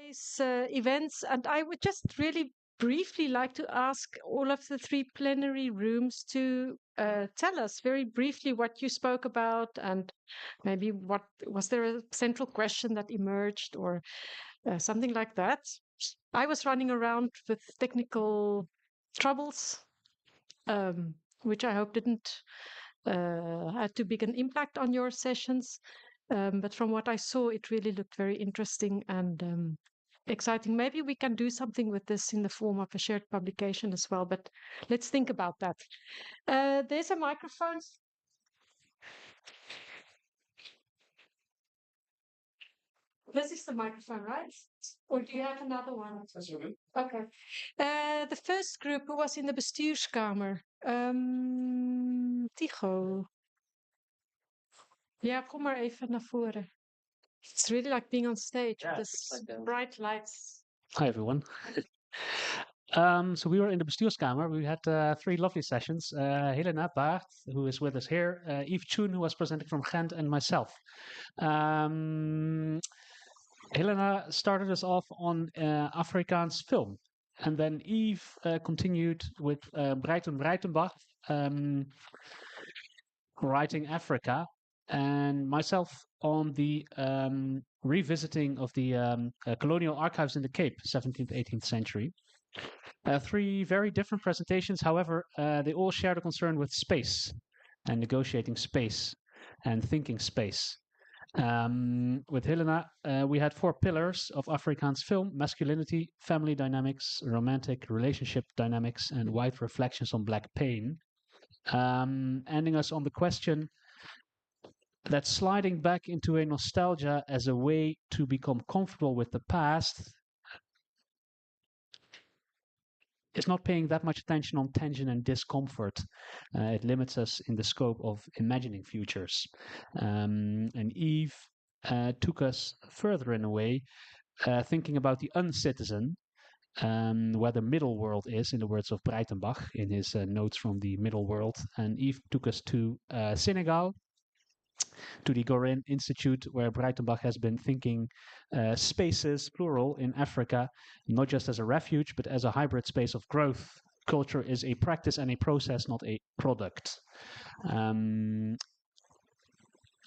today's events, and I would just really briefly like to ask all of the three plenary rooms to tell us very briefly what you spoke about, and maybe what was there a central question that emerged, or something like that. I was running around with technical troubles, which I hope didn't have too big an impact on your sessions. But from what I saw, it really looked very interesting and exciting. Maybe we can do something with this in the form of a shared publication as well, but let's think about that. There's a microphone. This is the microphone, right? Or do you have another one? That's okay. Okay. The first group who was in the bestuurskamer. Tycho. Ja, kom maar even naar voren. It's really like being on stage with this like bright lights. Hi, everyone. So we were in the bestuurskamer. We had three lovely sessions. Helena Baart, who is with us here, Yves Choon, who was presenting from Ghent, and myself. Helena started us off on Afrikaans film. And then Yves continued with Breitenbach, writing Africa, and myself on the revisiting of the colonial archives in the Cape, 17th, 18th century. Three very different presentations. However, they all shared a concern with space and negotiating space and thinking space. With Helena, we had four pillars of Afrikaans film: masculinity, family dynamics, romantic relationship dynamics, and wide reflections on black pain. Ending us on the question that sliding back into a nostalgia as a way to become comfortable with the past is not paying that much attention on tension and discomfort. It limits us in the scope of imagining futures. And Yves took us further in a way, thinking about the uncitizen, where the middle world is, in the words of Breitenbach in his notes from the middle world. And Yves took us to Senegal, to the Gorin Institute, where Breitenbach has been thinking spaces, plural, in Africa, not just as a refuge, but as a hybrid space of growth. Culture is a practice and a process, not a product.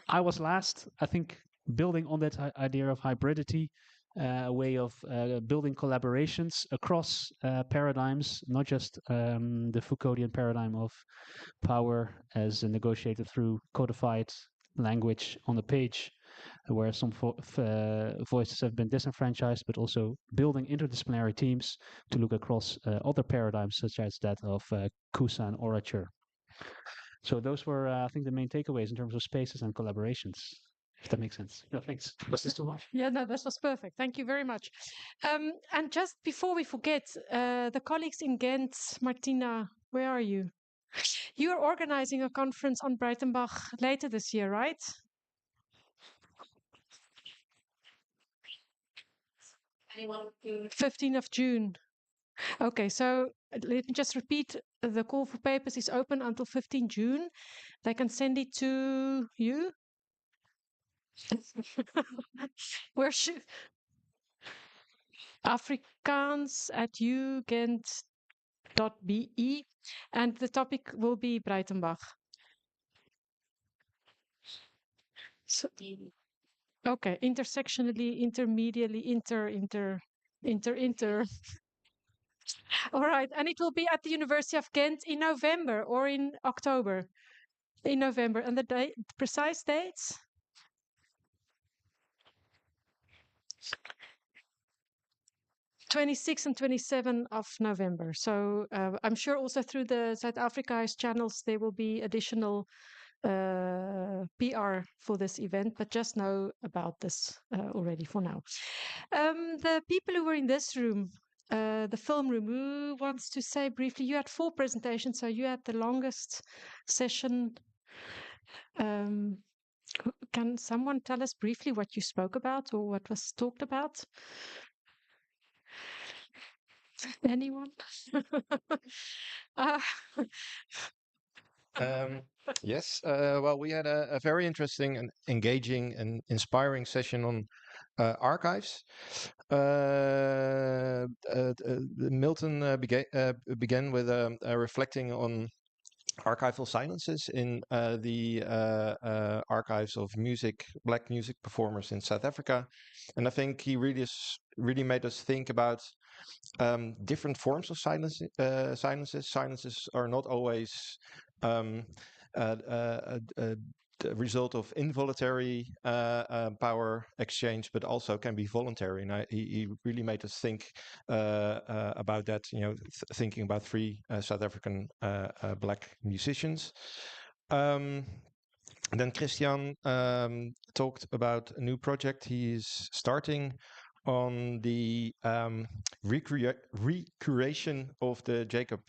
I was last, I think, building on that idea of hybridity, a way of building collaborations across paradigms, not just the Foucauldian paradigm of power as negotiated through codified language on the page, where some voices have been disenfranchised, but also building interdisciplinary teams to look across other paradigms, such as that of Kusa and orature. So those were, I think, the main takeaways in terms of spaces and collaborations, if that makes sense. No, thanks. Was this too much? Yeah, no, this was perfect. Thank you very much. And just before we forget, the colleagues in Ghent, Martina, where are you? You're organizing a conference on Breitenbach later this year, right? Anyone? 15th of June. Okay, so let me just repeat. The call for papers is open until 15 June. They can send it to you. Where should Afrikaans@ugent.be, and the topic will be Breitenbach. So, okay, intersectionally, intermediately, inter. All right, and it will be at the University of Ghent in November or in October. In November, and the precise dates? '26 and 27 of November. So I'm sure also through the Zuid-Afrikahuis channels there will be additional PR for this event, but just know about this already for now. The people who were in this room, the film room, who wants to say briefly? You had 4 presentations, so you had the longest session. Can someone tell us briefly what you spoke about or what was talked about? Anyone? Yes. Well, we had a very interesting and engaging and inspiring session on archives. Milton began with reflecting on archival silences in the archives of black music performers in South Africa, and I think he really made us think about different forms of silences. Silences are not always the result of involuntary power exchange, but also can be voluntary. And he really made us think about that. Thinking about three South African black musicians. And then Christian talked about a new project he is starting on the recuration of the Jacob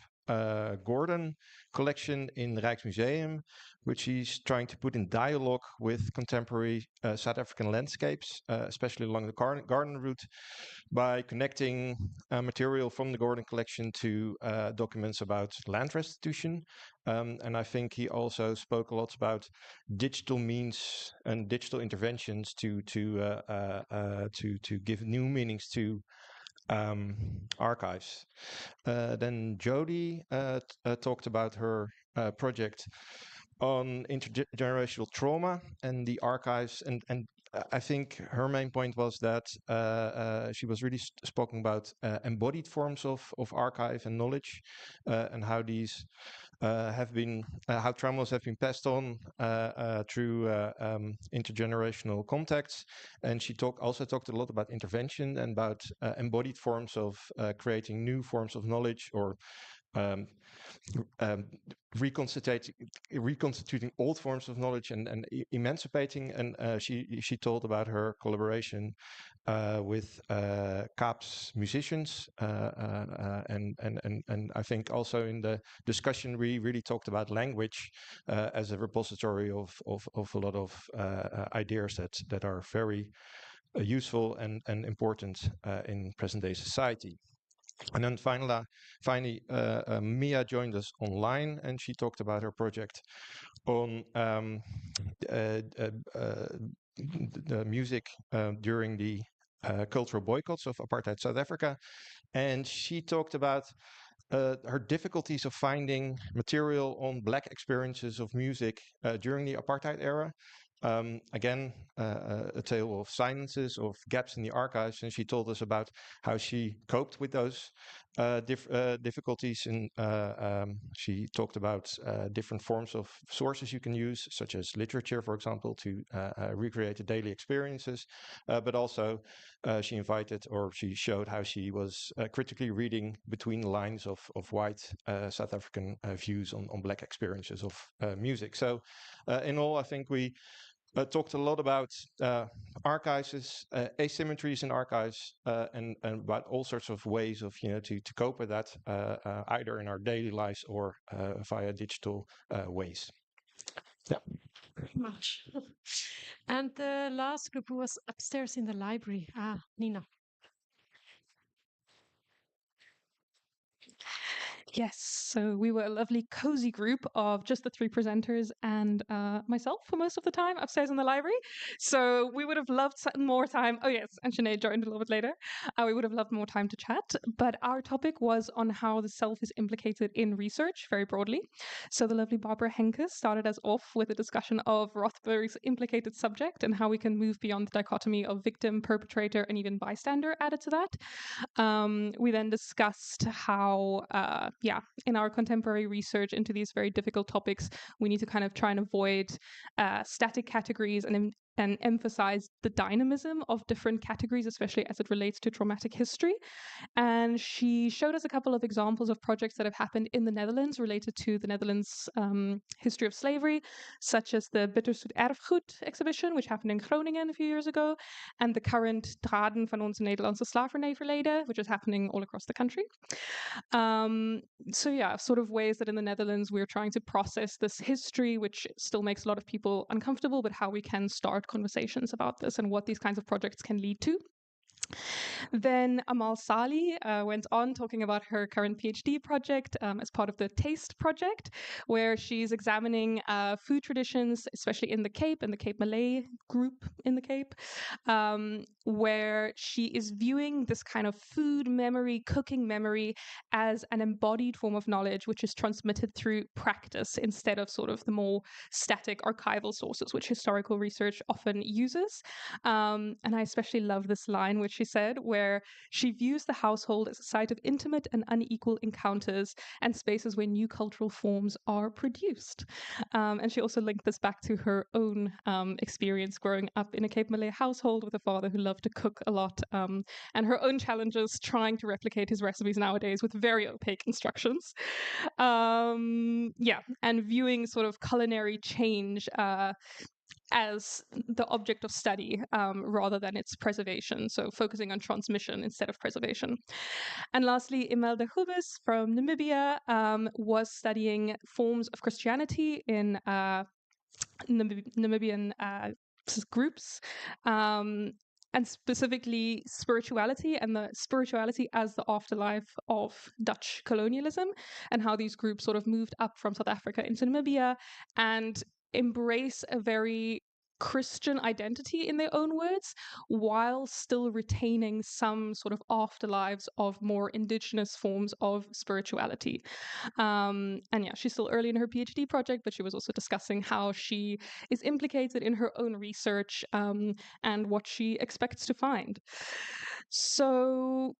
Gordon collection in Rijksmuseum, which he's trying to put in dialogue with contemporary South African landscapes, especially along the garden route, by connecting material from the Gordon collection to documents about land restitution. And I think he also spoke a lot about digital means and digital interventions to give new meanings to archives. Then Jody talked about her project on intergenerational trauma and the archives, and I think her main point was that she was really speaking about embodied forms of archive and knowledge, and how these have been, how traumas have been passed on through intergenerational contacts. And she also talked a lot about intervention and about embodied forms of creating new forms of knowledge, or reconstituting old forms of knowledge and emancipating. And she told about her collaboration with Kaap's musicians, and I think also in the discussion we really talked about language as a repository of a lot of ideas that are very useful and important in present day society. And then finally, Mia joined us online, and she talked about her project on the music during the cultural boycotts of apartheid South Africa. And she talked about her difficulties of finding material on black experiences of music during the apartheid era. Again, a tale of silences, of gaps in the archives, and she told us about how she coped with those difficulties. And she talked about different forms of sources you can use, such as literature, for example, to recreate the daily experiences. But also, she showed how she was critically reading between the lines of white South African views on black experiences of music. So, in all, I think we talked a lot about archives, asymmetries in archives, and about all sorts of ways of to cope with that, either in our daily lives or via digital ways. Yeah. Very much. And the last group was upstairs in the library. Nina. Yes, so we were a lovely cozy group of just the three presenters and myself for most of the time upstairs in the library. So we would have loved more time. Oh yes, and Sinead joined a little bit later. We would have loved more time to chat, but our topic was on how the self is implicated in research very broadly. So the lovely Barbara Henke started us off with a discussion of Rothberg's implicated subject and how we can move beyond the dichotomy of victim, perpetrator, and even bystander added to that. We then discussed how in our contemporary research into these very difficult topics, we need to kind of try and avoid static categories and emphasize the dynamism of different categories, especially as it relates to traumatic history. And she showed us a couple of examples of projects that have happened in the Netherlands related to the Netherlands' history of slavery, such as the Bitterzoet Erfgoed exhibition, which happened in Groningen a few years ago, and the current Draden van onze Nederlandse slavernijverleden, which is happening all across the country. So yeah, sort of ways that in the Netherlands we're trying to process this history, which still makes a lot of people uncomfortable, but how we can start conversations about this and what these kinds of projects can lead to. Then Amal Sali went on talking about her current PhD project as part of the Taste project, where she's examining food traditions, especially in the Cape and the Cape Malay group in the Cape, where she is viewing this kind of food memory, cooking memory, as an embodied form of knowledge, which is transmitted through practice instead of sort of the more static archival sources, which historical research often uses. And I especially love this line, which she said, where she views the household as a site of intimate and unequal encounters and spaces where new cultural forms are produced. And she also linked this back to her own experience growing up in a Cape Malay household with a father who loved to cook a lot, and her own challenges trying to replicate his recipes nowadays with very opaque instructions. And viewing sort of culinary change as the object of study rather than its preservation. So focusing on transmission instead of preservation. And lastly, Imelda Hubis from Namibia was studying forms of Christianity in Namibian groups. And specifically spirituality and the spirituality as the afterlife of Dutch colonialism, and how these groups sort of moved up from South Africa into Namibia and embrace a very Christian identity in their own words, while still retaining some sort of afterlives of more indigenous forms of spirituality. And yeah, she's still early in her PhD project, but she was also discussing how she is implicated in her own research and what she expects to find. So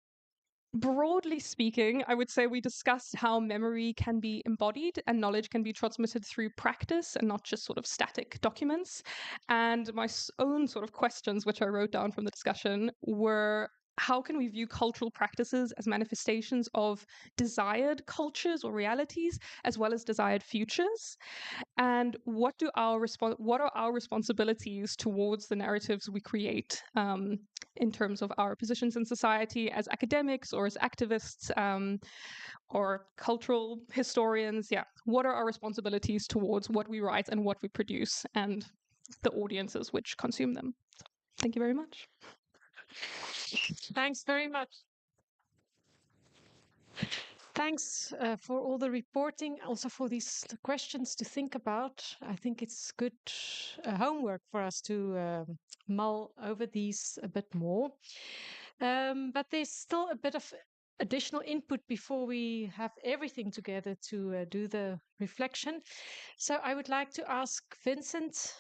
broadly speaking, I would say we discussed how memory can be embodied and knowledge can be transmitted through practice and not just sort of static documents. And my own sort of questions, which I wrote down from the discussion, were: how can we view cultural practices as manifestations of desired cultures or realities, as well as desired futures? And what are our responsibilities towards the narratives we create in terms of our positions in society as academics or as activists or cultural historians? Yeah, what are our responsibilities towards what we write and what we produce and the audiences which consume them? Thank you very much. Thanks very much. Thanks for all the reporting, also for these questions to think about. I think it's good homework for us to mull over these a bit more. But there's still a bit of additional input before we have everything together to do the reflection. So I would like to ask Vincent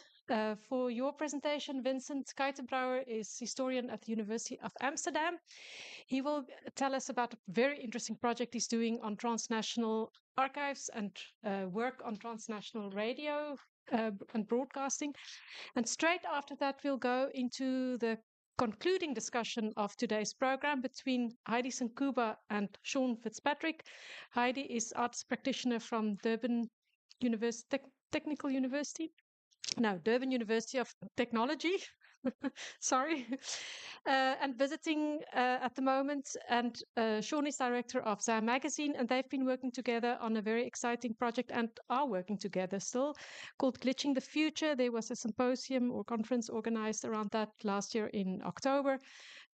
for your presentation. Vincent Kuitenbrouwer is historian at the University of Amsterdam. He will tell us about a very interesting project he's doing on transnational archives and work on transnational radio and broadcasting. And straight after that, we'll go into the concluding discussion of today's program between Heidi Senkuba and Sean Fitzpatrick. Heidi is arts practitioner from Durban Technical University. No, Durban University of Technology. Sorry. And visiting at the moment. And Sean is director of ZA Magazine, and they've been working together on a very exciting project and are working together still, called Glitching the Future. There was a symposium or conference organized around that last year in October,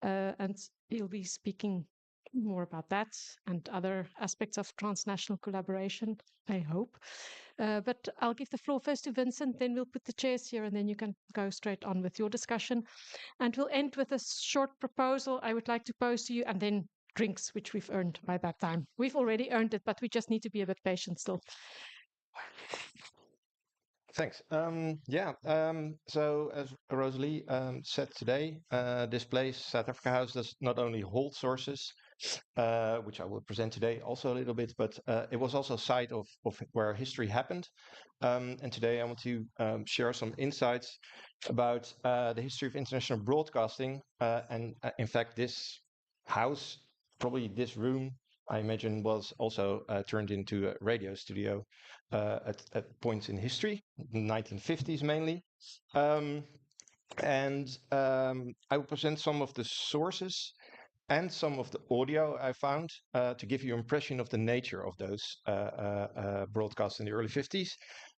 and he'll be speaking more about that and other aspects of transnational collaboration, I hope. But I'll give the floor first to Vincent, then we'll put the chairs here, and then you can go straight on with your discussion. And we'll end with a short proposal I would like to pose to you, and then drinks, which we've earned by that time. We've already earned it, but we just need to be a bit patient still. Thanks. So as Rosalie said today, this place, Zuid-Afrikahuis, does not only hold sources, which I will present today also a little bit, but it was also a site of where history happened. And today I want to share some insights about the history of international broadcasting. And in fact, this house, probably this room, I imagine, was also turned into a radio studio at points in history, 1950s mainly. I will present some of the sources and some of the audio I found to give you an impression of the nature of those broadcasts in the early 50s.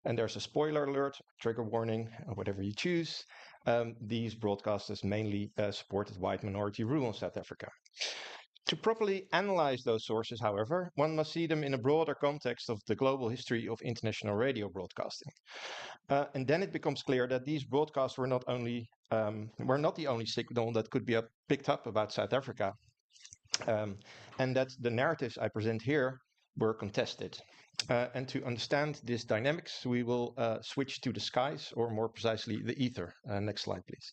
And there's a spoiler alert, trigger warning, or whatever you choose. these broadcasters mainly supported white minority rule in South Africa. To properly analyze those sources, however, one must see them in a broader context of the global history of international radio broadcasting. And then it becomes clear that these broadcasts were not the only signal that could be picked up about South Africa, and that the narratives I present here were contested. And to understand this dynamics, we will switch to the skies, or more precisely, the ether. Next slide, please.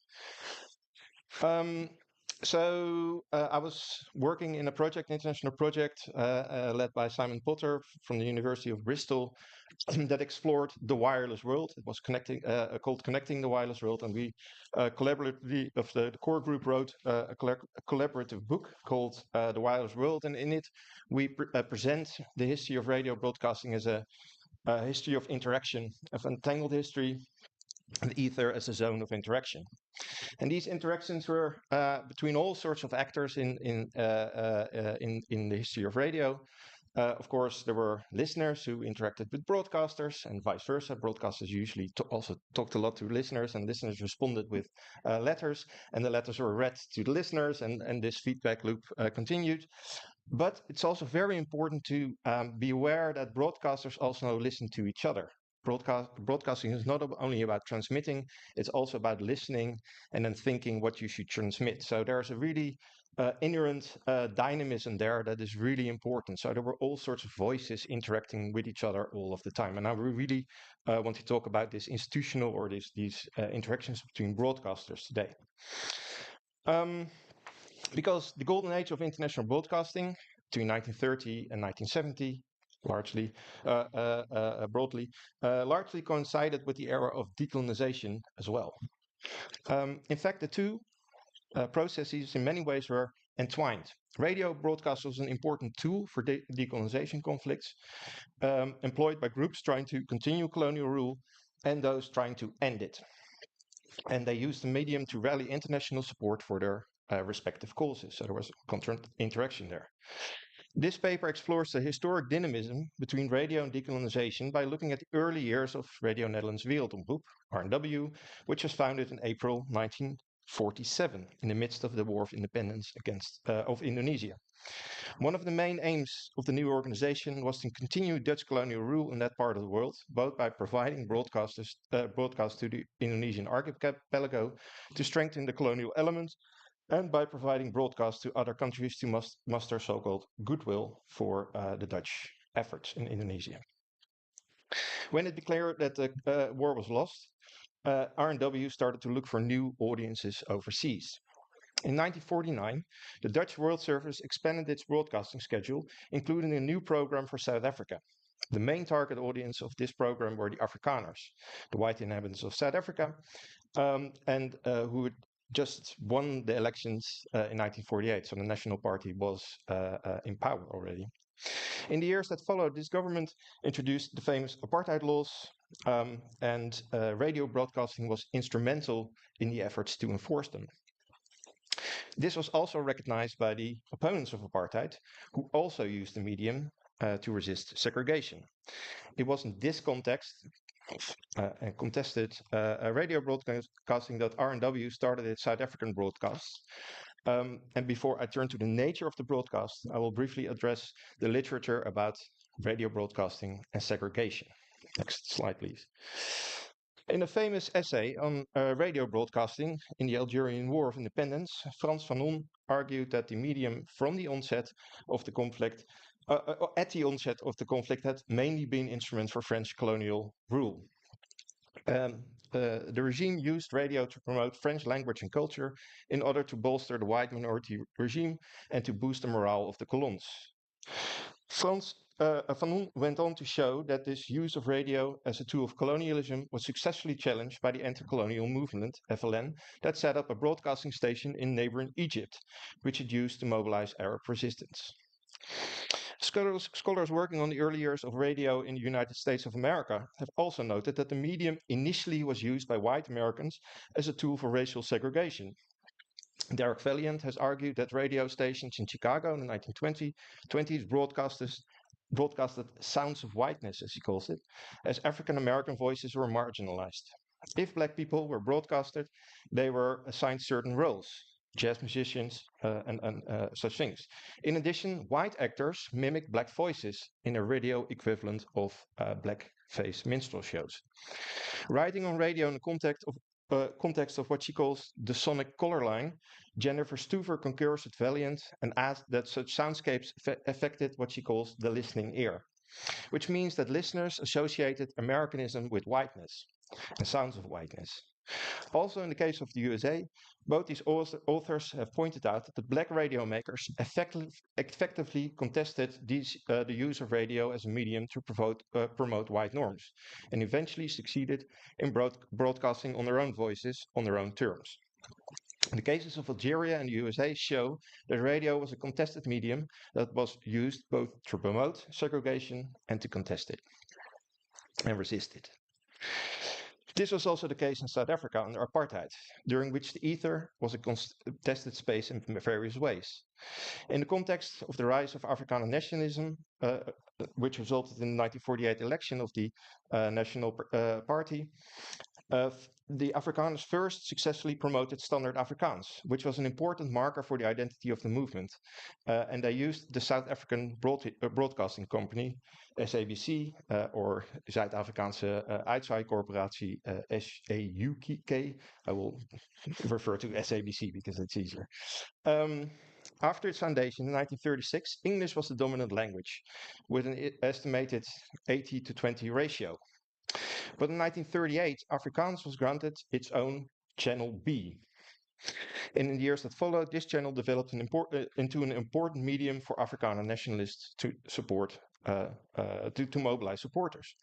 I was working in a international project led by Simon Potter from the University of Bristol that explored the wireless world. It was called Connecting the Wireless World, and we collaboratively, the core group wrote a collaborative book called The Wireless World, and in it we present the history of radio broadcasting as a history of interaction, of entangled history, and ether as a zone of interaction. And these interactions were between all sorts of actors in the history of radio. Of course, there were listeners who interacted with broadcasters, and vice versa. Broadcasters usually also talked a lot to listeners, and listeners responded with letters, and the letters were read to the listeners, and this feedback loop continued. But it's also very important to be aware that broadcasters also listen to each other. Broadcasting is not only about transmitting, it's also about listening and then thinking what you should transmit. So there's a really inherent dynamism there that is really important. So there were all sorts of voices interacting with each other all of the time. And now we really want to talk about this institutional or these interactions between broadcasters today. Because the golden age of international broadcasting between 1930 and 1970 largely, broadly, largely coincided with the era of decolonization as well. In fact, the two processes in many ways were entwined. Radio broadcast was an important tool for decolonization conflicts, employed by groups trying to continue colonial rule and those trying to end it. And they used the medium to rally international support for their respective causes. So there was a interaction there. This paper explores the historic dynamism between radio and decolonization by looking at the early years of Radio Netherlands Wereldomroep, RNW, which was founded in April 1947 in the midst of the War of Independence of Indonesia. One of the main aims of the new organization was to continue Dutch colonial rule in that part of the world, both by providing broadcasts to the Indonesian archipelago to strengthen the colonial element, and by providing broadcasts to other countries to muster so-called goodwill for the Dutch efforts in Indonesia. When it declared that the war was lost, RNW started to look for new audiences overseas. In 1949, the Dutch World Service expanded its broadcasting schedule, including a new program for South Africa. The main target audience of this program were the Afrikaners, the white inhabitants of South Africa, and who just won the elections in 1948, so the National Party was in power already. In the years that followed, this government introduced the famous apartheid laws, and radio broadcasting was instrumental in the efforts to enforce them. This was also recognized by the opponents of apartheid, who also used the medium to resist segregation. It was in this context and contested radio broadcasting that RNW started its South African broadcasts. And before I turn to the nature of the broadcast, I will briefly address the literature about radio broadcasting and segregation. Next slide, please. In a famous essay on radio broadcasting in the Algerian War of Independence, Frans Fanon argued that the medium from the onset of the conflict at the onset of the conflict had mainly been instrument for French colonial rule. The regime used radio to promote French language and culture in order to bolster the white minority regime and to boost the morale of the colons. Frans Fanon went on to show that this use of radio as a tool of colonialism was successfully challenged by the anti-colonial movement, FLN, that set up a broadcasting station in neighboring Egypt, which it used to mobilize Arab resistance. Scholars working on the early years of radio in the United States of America have also noted that the medium initially was used by white Americans as a tool for racial segregation. Derek Valiant has argued that radio stations in Chicago in the 1920s broadcasted sounds of whiteness, as he calls it, as African American voices were marginalized. If black people were broadcasted, they were assigned certain roles, jazz musicians and such things. In addition, white actors mimicked black voices in a radio equivalent of blackface minstrel shows. Writing on radio in the context of what she calls the sonic color line, Jennifer Stuver concurs with Valiant and adds that such soundscapes affected what she calls the listening ear, which means that listeners associated Americanism with whiteness and sounds of whiteness. Also, in the case of the USA, both these authors have pointed out that black radio makers effectively contested the use of radio as a medium to promote white norms, and eventually succeeded in broadcasting on their own voices, on their own terms. The cases of Algeria and the USA show that radio was a contested medium that was used both to promote segregation and to contest it and resist it. This was also the case in South Africa under apartheid, during which the ether was a contested space in various ways. In the context of the rise of Afrikaner nationalism, which resulted in the 1948 election of the National Party, the Afrikaners first successfully promoted Standard Afrikaans, which was an important marker for the identity of the movement. And they used the South African Broadcasting Company, SABC, or Zuid-Afrikaanse Uitzwaaicorporatie, SAUK. I will refer to SABC because it's easier. After its foundation in 1936, English was the dominant language, with an estimated 80 to 20 ratio. But in 1938, Afrikaans was granted its own Channel B. And in the years that followed, this channel developed into an important medium for Afrikaner nationalists to support, to mobilize supporters.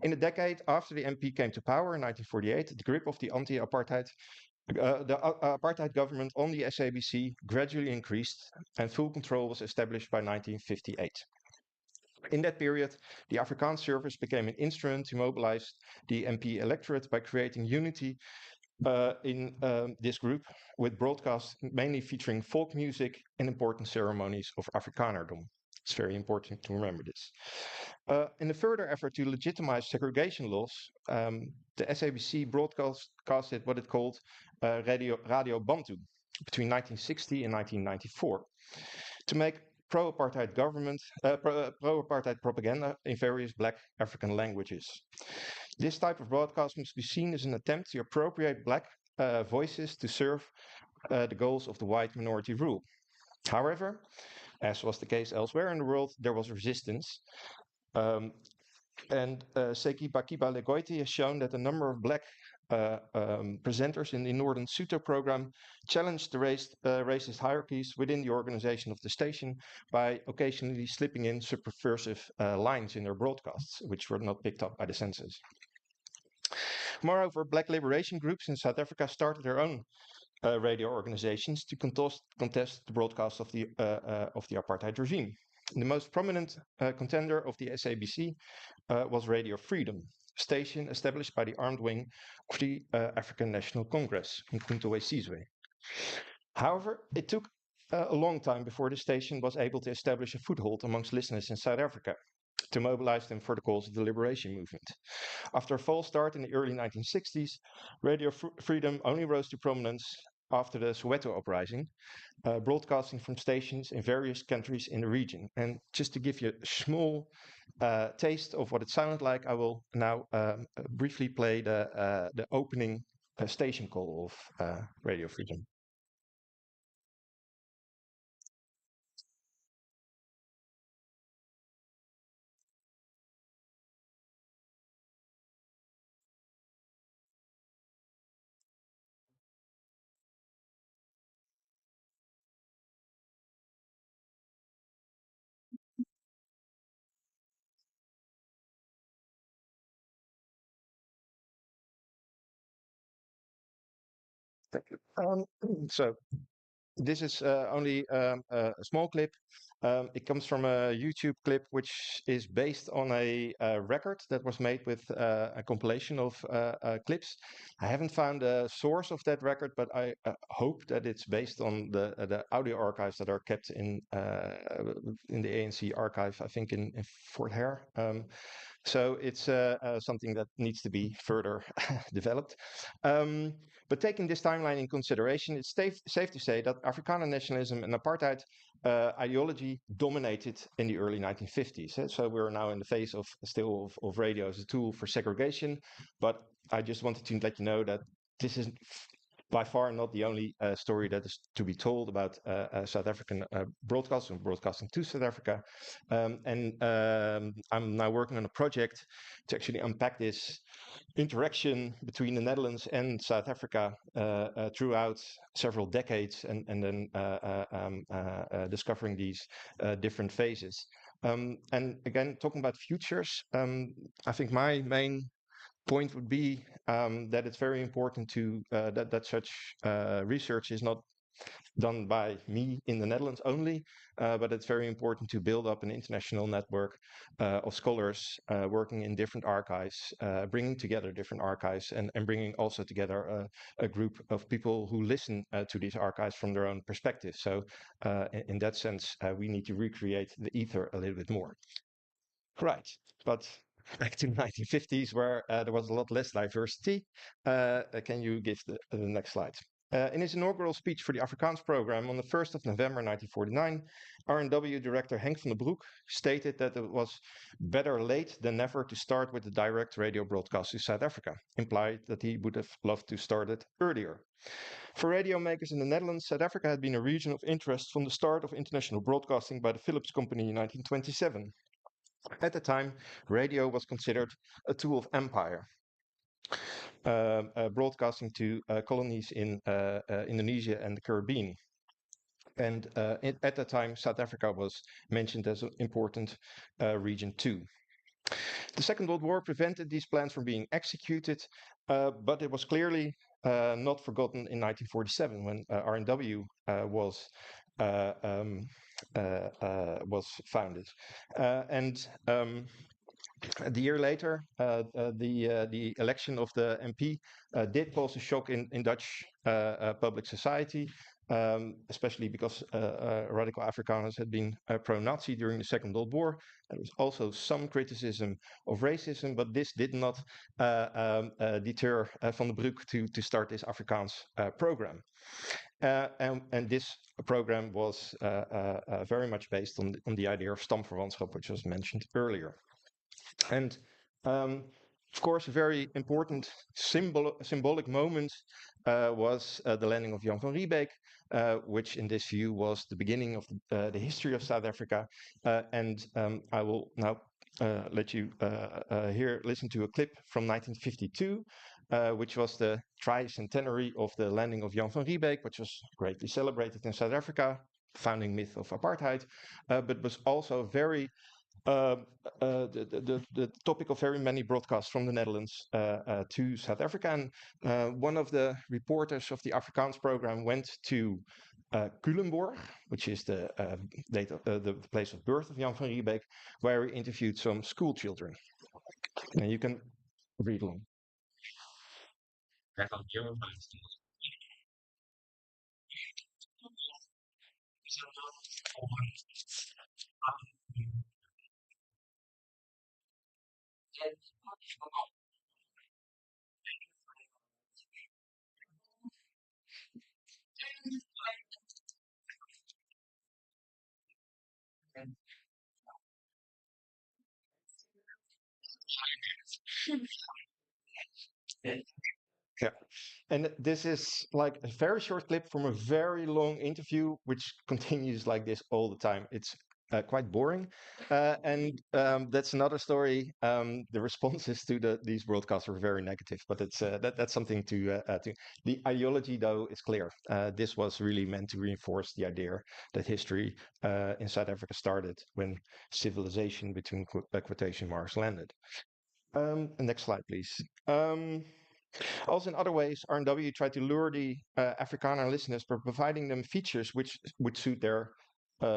In the decade after the MP came to power in 1948, the grip of the anti-apartheid apartheid government on the SABC gradually increased, and full control was established by 1958. In that period, the Afrikaans service became an instrument to mobilize the MP electorate by creating unity in this group, with broadcasts mainly featuring folk music and important ceremonies of Afrikanerdom. It's very important to remember this. In a further effort to legitimize segregation laws, the SABC broadcasted what it called Radio Bantu between 1960 and 1994 to make pro-apartheid pro-apartheid propaganda in various black African languages. This type of broadcast must be seen as an attempt to appropriate black voices to serve the goals of the white minority rule. However, as was the case elsewhere in the world, there was resistance. Seki Bakiba Legoiti has shown that a number of black presenters in the Northern Soto program challenged the racist hierarchies within the organization of the station by occasionally slipping in subversive lines in their broadcasts, which were not picked up by the censors. Moreover, black liberation groups in South Africa started their own radio organizations to contest the broadcast of the apartheid regime. The most prominent contender of the SABC was Radio Freedom, a station established by the armed wing of the African National Congress, Mkhonto weSizwe. However, it took a long time before the station was able to establish a foothold amongst listeners in South Africa to mobilize them for the cause of the liberation movement. After a false start in the early 1960s, Radio Freedom only rose to prominence after the Soweto uprising, broadcasting from stations in various countries in the region. And just to give you a small taste of what it sounded like, I will now briefly play the opening station call of Radio Freedom. Thank you. So this is only a small clip. It comes from a YouTube clip which is based on a record that was made with a compilation of clips. I haven't found a source of that record, but I hope that it's based on the audio archives that are kept in the ANC archive, I think in Fort Hare. So it's something that needs to be further developed. But taking this timeline in consideration, it's safe to say that Afrikaner nationalism and apartheid ideology dominated in the early 1950s. So we're now in the phase of radio as a tool for segregation. But I just wanted to let you know that this is by far not the only story that is to be told about South African broadcasting to South Africa. I'm now working on a project to actually unpack this interaction between the Netherlands and South Africa throughout several decades, and then discovering these different phases. And again, talking about futures, I think my main point would be that it's very important to that such research is not done by me in the Netherlands only, but it's very important to build up an international network of scholars working in different archives, bringing together different archives, and bringing also together a group of people who listen to these archives from their own perspective. So in that sense, we need to recreate the ether a little bit more. Right, but back to the 1950s, where there was a lot less diversity. Can you give the next slide? In his inaugural speech for the Afrikaans program on the 1st of November 1949, RNW director Henk van den Broek stated that it was better late than never to start with the direct radio broadcast to South Africa, implied that he would have loved to start it earlier. For radio makers in the Netherlands, South Africa had been a region of interest from the start of international broadcasting by the Philips Company in 1927. At the time, radio was considered a tool of empire, broadcasting to colonies in Indonesia and the Caribbean. And at that time, South Africa was mentioned as an important region too. The Second World War prevented these plans from being executed, but it was clearly not forgotten in 1947 when RNW was founded. The year later, the election of the MP did cause a shock in Dutch public society, especially because radical Afrikaners had been pro-Nazi during the Second World War. There was also some criticism of racism, but this did not deter Van den Broek to start this Afrikaans program. And this program was very much based on the idea of stamverwantschap, which was mentioned earlier. And of course, a very important symbolic moment was the landing of Jan van Riebeeck, which in this view was the beginning of the history of South Africa. I will now let you listen to a clip from 1952, which was the tricentenary of the landing of Jan van Riebeeck, which was greatly celebrated in South Africa, founding myth of apartheid, but was also very the topic of very many broadcasts from the Netherlands to South Africa. And one of the reporters of the Afrikaans program went to Culemborg, which is the place of birth of Jan van Riebeeck, where he interviewed some school children. And you can read along. Yeah, and this is like a very short clip from a very long interview, which continues like this all the time. It's quite boring, and that's another story. The responses to these broadcasts are very negative, but it's that's something to. The ideology, though, is clear. This was really meant to reinforce the idea that history in South Africa started when civilization, between quotation marks, landed. Next slide, please. Also, in other ways, RNW tried to lure the Afrikaner listeners by providing them features which would suit their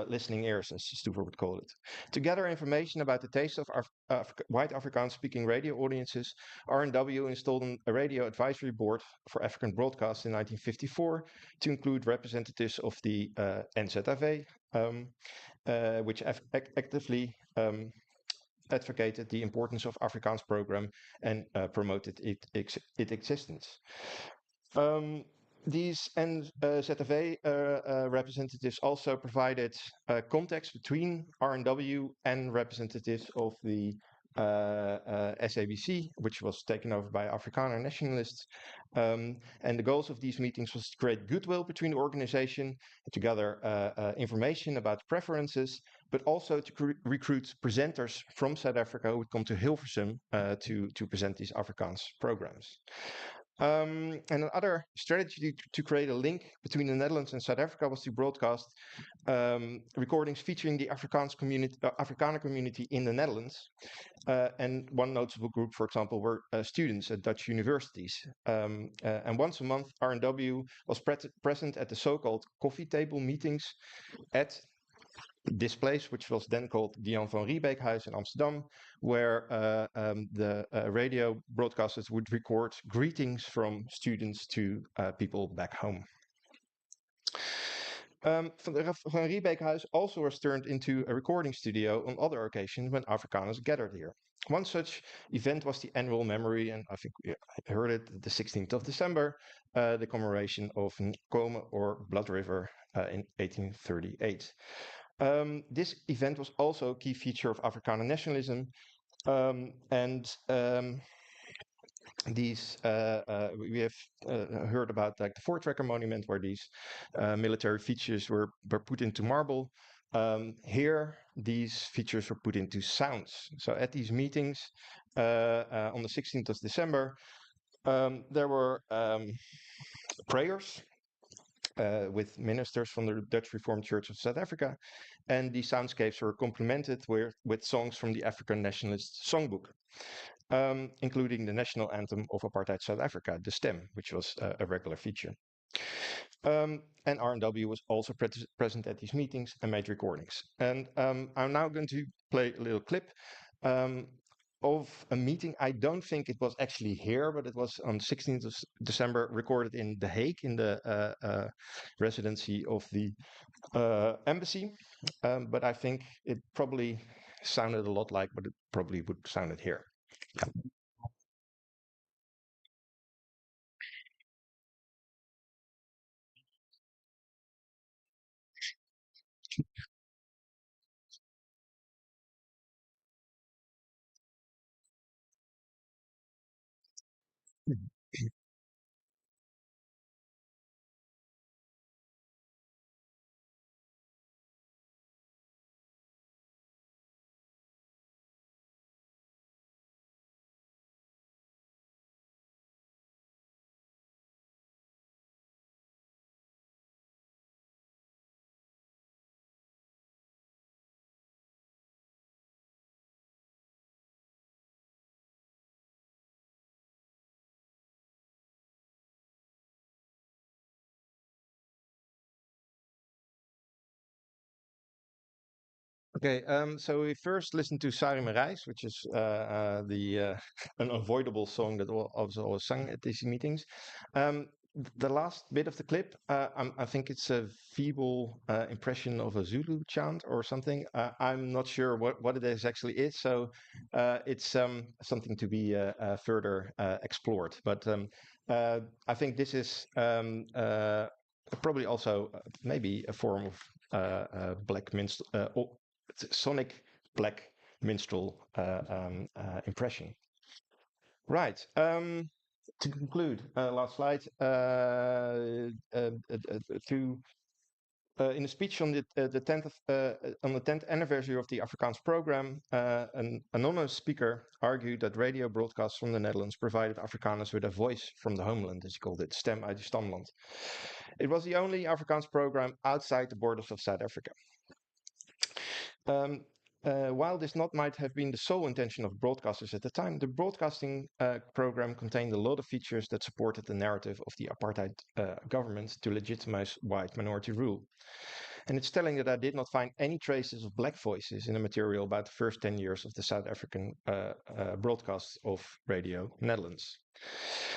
listening ears, as Stover would call it. To gather information about the taste of white Afrikaans-speaking radio audiences, RNW installed a radio advisory board for African broadcast in 1954 to include representatives of the NZAV, which actively advocated the importance of Afrikaans program and promoted its existence. These NZFA representatives also provided context between RNW and representatives of the SABC, which was taken over by Afrikaner nationalists. And the goals of these meetings was to create goodwill between the organization, to gather information about preferences, but also to recruit presenters from South Africa who would come to Hilversum to present these Afrikaans programs. And another strategy to create a link between the Netherlands and South Africa was to broadcast recordings featuring the Afrikaner community in the Netherlands. And one notable group, for example, were students at Dutch universities. And once a month, RNW was present at the so-called coffee table meetings at this place, which was then called the Jan van Riebeekhuis in Amsterdam, where the radio broadcasters would record greetings from students to people back home. Van Riebeekhuis also was turned into a recording studio on other occasions when Afrikaners gathered here. One such event was the annual memory, and I think we heard it, the 16th of December, the commemoration of Nkome or Blood River in 1838. This event was also a key feature of Afrikaner nationalism, these we have heard about like the Voortrekker monument, where these military features were put into marble. Here, these features were put into sounds. So at these meetings on the 16th of December, there were prayers with ministers from the Dutch Reformed Church of South Africa, and the soundscapes were complemented with songs from the African Nationalist Songbook, including the national anthem of apartheid South Africa, the Stem, which was a regular feature. And RNW was also present at these meetings and made recordings. And I'm now going to play a little clip of a meeting. I don't think it was actually here, but it was on 16th of December, recorded in The Hague, in the residency of the embassy. But I think it probably sounded a lot like what it probably would sounded here. Yeah. Okay, so we first listened to Sarim Reis, which is the unavoidable song that was always sung at these meetings. The last bit of the clip, I think it's a feeble impression of a Zulu chant or something. I'm not sure what it actually is, so it's something to be further explored. But I think this is probably also maybe a form of black minstrel, sonic black minstrel impression. Right. To conclude, last slide. In a speech on the 10th anniversary of the Afrikaans program, an anonymous speaker argued that radio broadcasts from the Netherlands provided Afrikaners with a voice from the homeland, as he called it, stem uit die stamland. It was the only Afrikaans program outside the borders of South Africa. While this might have been the sole intention of broadcasters at the time, the broadcasting program contained a lot of features that supported the narrative of the apartheid government to legitimize white minority rule. And it's telling that I did not find any traces of black voices in the material about the first 10 years of the South African broadcasts of Radio Netherlands.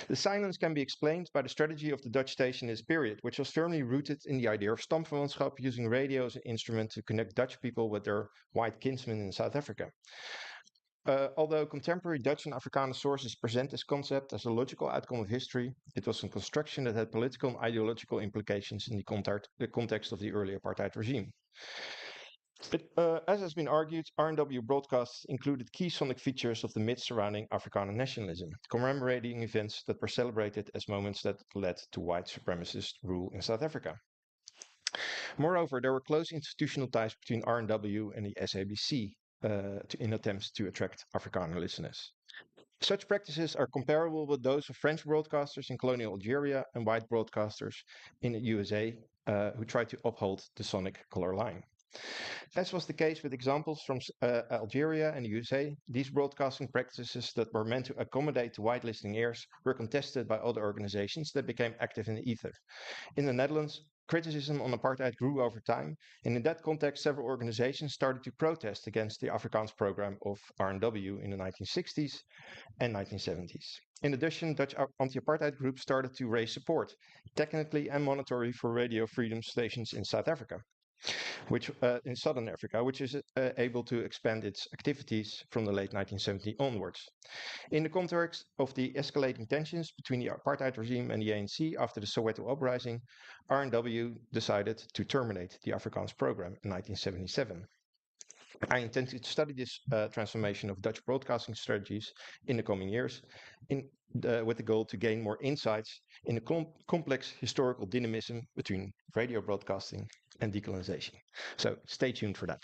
The silence can be explained by the strategy of the Dutch station in this period, which was firmly rooted in the idea of stamverwantschap, using radio as an instrument to connect Dutch people with their white kinsmen in South Africa. Although contemporary Dutch and Afrikaner sources present this concept as a logical outcome of history, it was a construction that had political and ideological implications in the context of the early apartheid regime. As has been argued, R&W broadcasts included key sonic features of the myths surrounding Afrikaner nationalism, commemorating events that were celebrated as moments that led to white supremacist rule in South Africa. Moreover, there were close institutional ties between R&W and the SABC in attempts to attract Afrikaner listeners. Such practices are comparable with those of French broadcasters in colonial Algeria and white broadcasters in the USA who tried to uphold the sonic color line. As was the case with examples from Algeria and the USA, these broadcasting practices that were meant to accommodate the white listening ears were contested by other organizations that became active in the ether. In the Netherlands, criticism on apartheid grew over time, and in that context, several organizations started to protest against the Afrikaans program of R&W in the 1960s and 1970s. In addition, Dutch anti-apartheid groups started to raise support, technically and monetarily, for radio freedom stations in South Africa, in Southern Africa, which is able to expand its activities from the late 1970s onwards. In the context of the escalating tensions between the apartheid regime and the ANC after the Soweto uprising, R&W decided to terminate the Afrikaans program in 1977. I intend to study this transformation of Dutch broadcasting strategies in the coming years with the goal to gain more insights in the complex historical dynamism between radio broadcasting and decolonization. So stay tuned for that.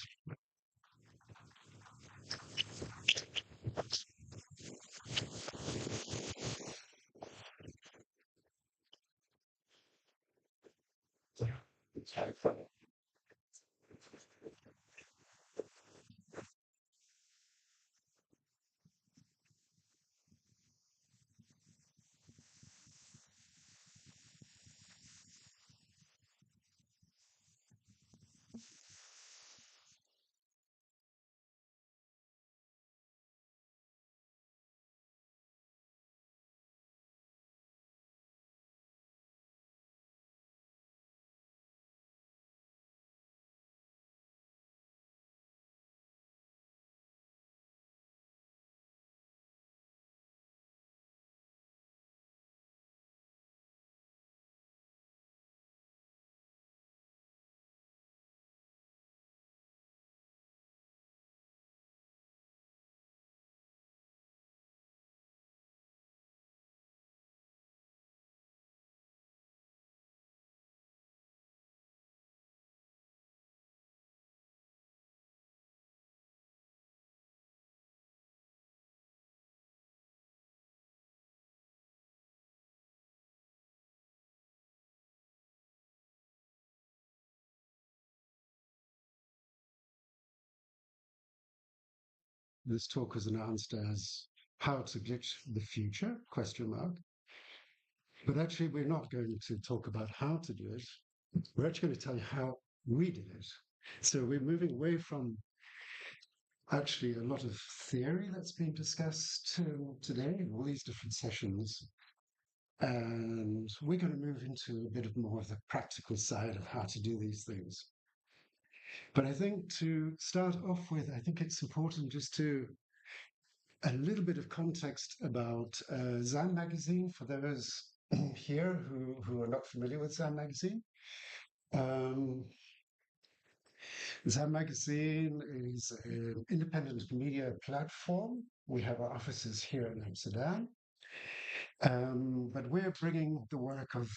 This talk is announced as how to glitch the future, question mark. But actually, we're not going to talk about how to do it. We're actually going to tell you how we did it. So we're moving away from actually a lot of theory that's being discussed today in all these different sessions. And we're going to move into a bit of more of the practical side of how to do these things. But I think to start off with, I think it's important just to a little bit of context about Zam magazine for those here who are not familiar with Zam magazine. Zam magazine is an independent media platform. We have our offices here in Amsterdam. But we're bringing the work of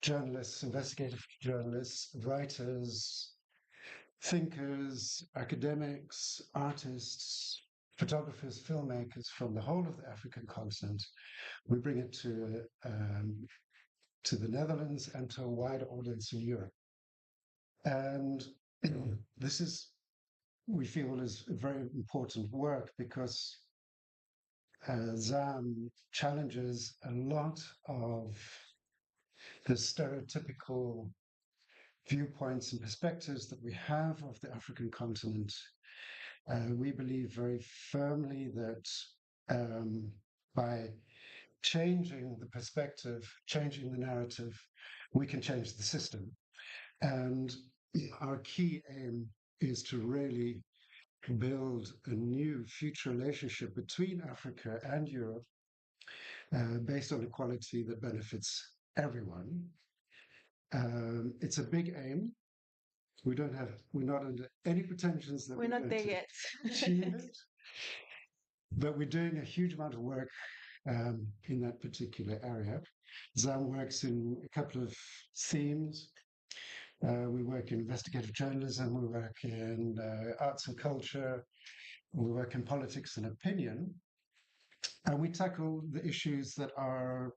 journalists, investigative journalists, writers, thinkers, academics, artists, photographers, filmmakers from the whole of the African continent. We bring it to the Netherlands and to a wider audience in Europe. And this is, we feel, is very important work because Zam challenges a lot of the stereotypical viewpoints and perspectives that we have of the African continent. We believe very firmly that by changing the perspective, changing the narrative, we can change the system. And our key aim is to really build a new future relationship between Africa and Europe based on equality that benefits everyone. It's a big aim. We're not under any pretensions that We're not there to yet. achieve it, but we're doing a huge amount of work in that particular area. Zam works in a couple of themes. We work in investigative journalism, we work in arts and culture, we work in politics and opinion, and we tackle the issues that are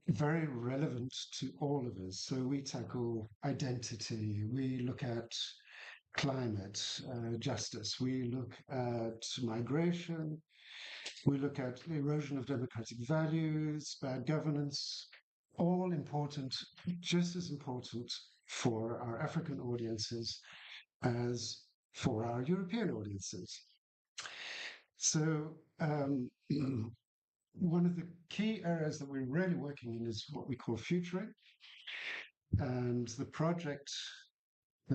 very relevant to all of us. So we tackle identity, we look at climate justice, we look at migration, we look at the erosion of democratic values, bad governance, all important, just as important for our African audiences as for our European audiences. So one of the key areas that we're really working in is what we call futuring. And the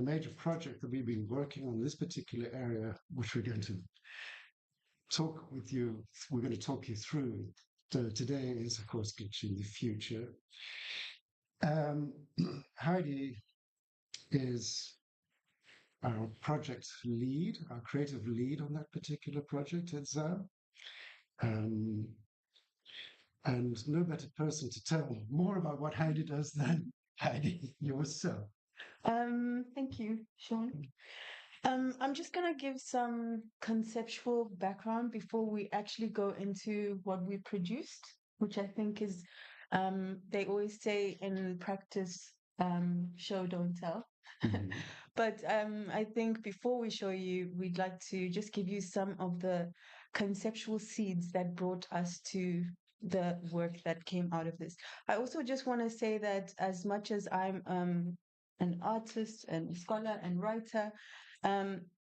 major project that we've been working on in this particular area, which we're going to talk you through today, is of course Glitching the Future. Heidi is our project lead, our creative lead on that particular project at ZAM. And no better person to tell more about what Heidi does than Heidi yourself. Thank you, Sean. I'm just going to give some conceptual background before we actually go into what we produced, which I think is, they always say in practice, show, don't tell. But I think before we show you, we'd like to just give you some of the conceptual seeds that brought us to the work that came out of this. I also just want to say that as much as I'm an artist and scholar and writer,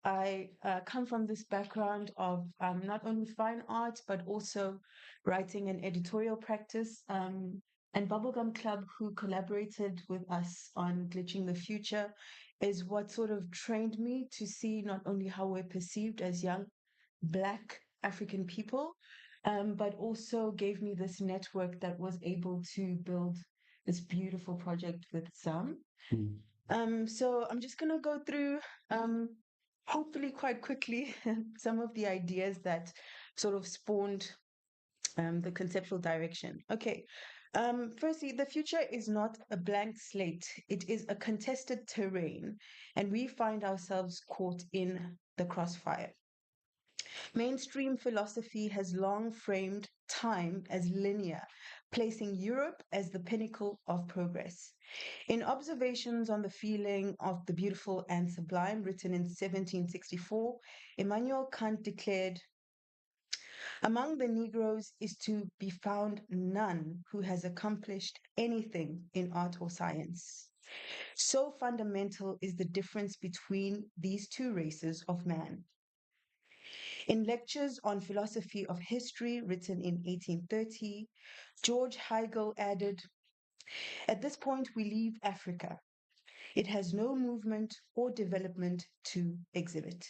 I come from this background of not only fine art, but also writing and editorial practice. And Bubblegum Club, who collaborated with us on Glitching the Future, is what sort of trained me to see not only how we're perceived as young Black African people, but also gave me this network that was able to build this beautiful project with Sam. So I'm just going to go through, hopefully quite quickly, some of the ideas that sort of spawned the conceptual direction. Okay. Firstly, the future is not a blank slate. It is a contested terrain, and we find ourselves caught in the crossfire. Mainstream philosophy has long framed time as linear, placing Europe as the pinnacle of progress. In Observations on the Feeling of the Beautiful and Sublime, written in 1764, Immanuel Kant declared, "Among the Negroes is to be found none who has accomplished anything in art or science. So fundamental is the difference between these two races of man." In Lectures on Philosophy of History, written in 1830, George Hegel added, "At this point we leave Africa. It has no movement or development to exhibit."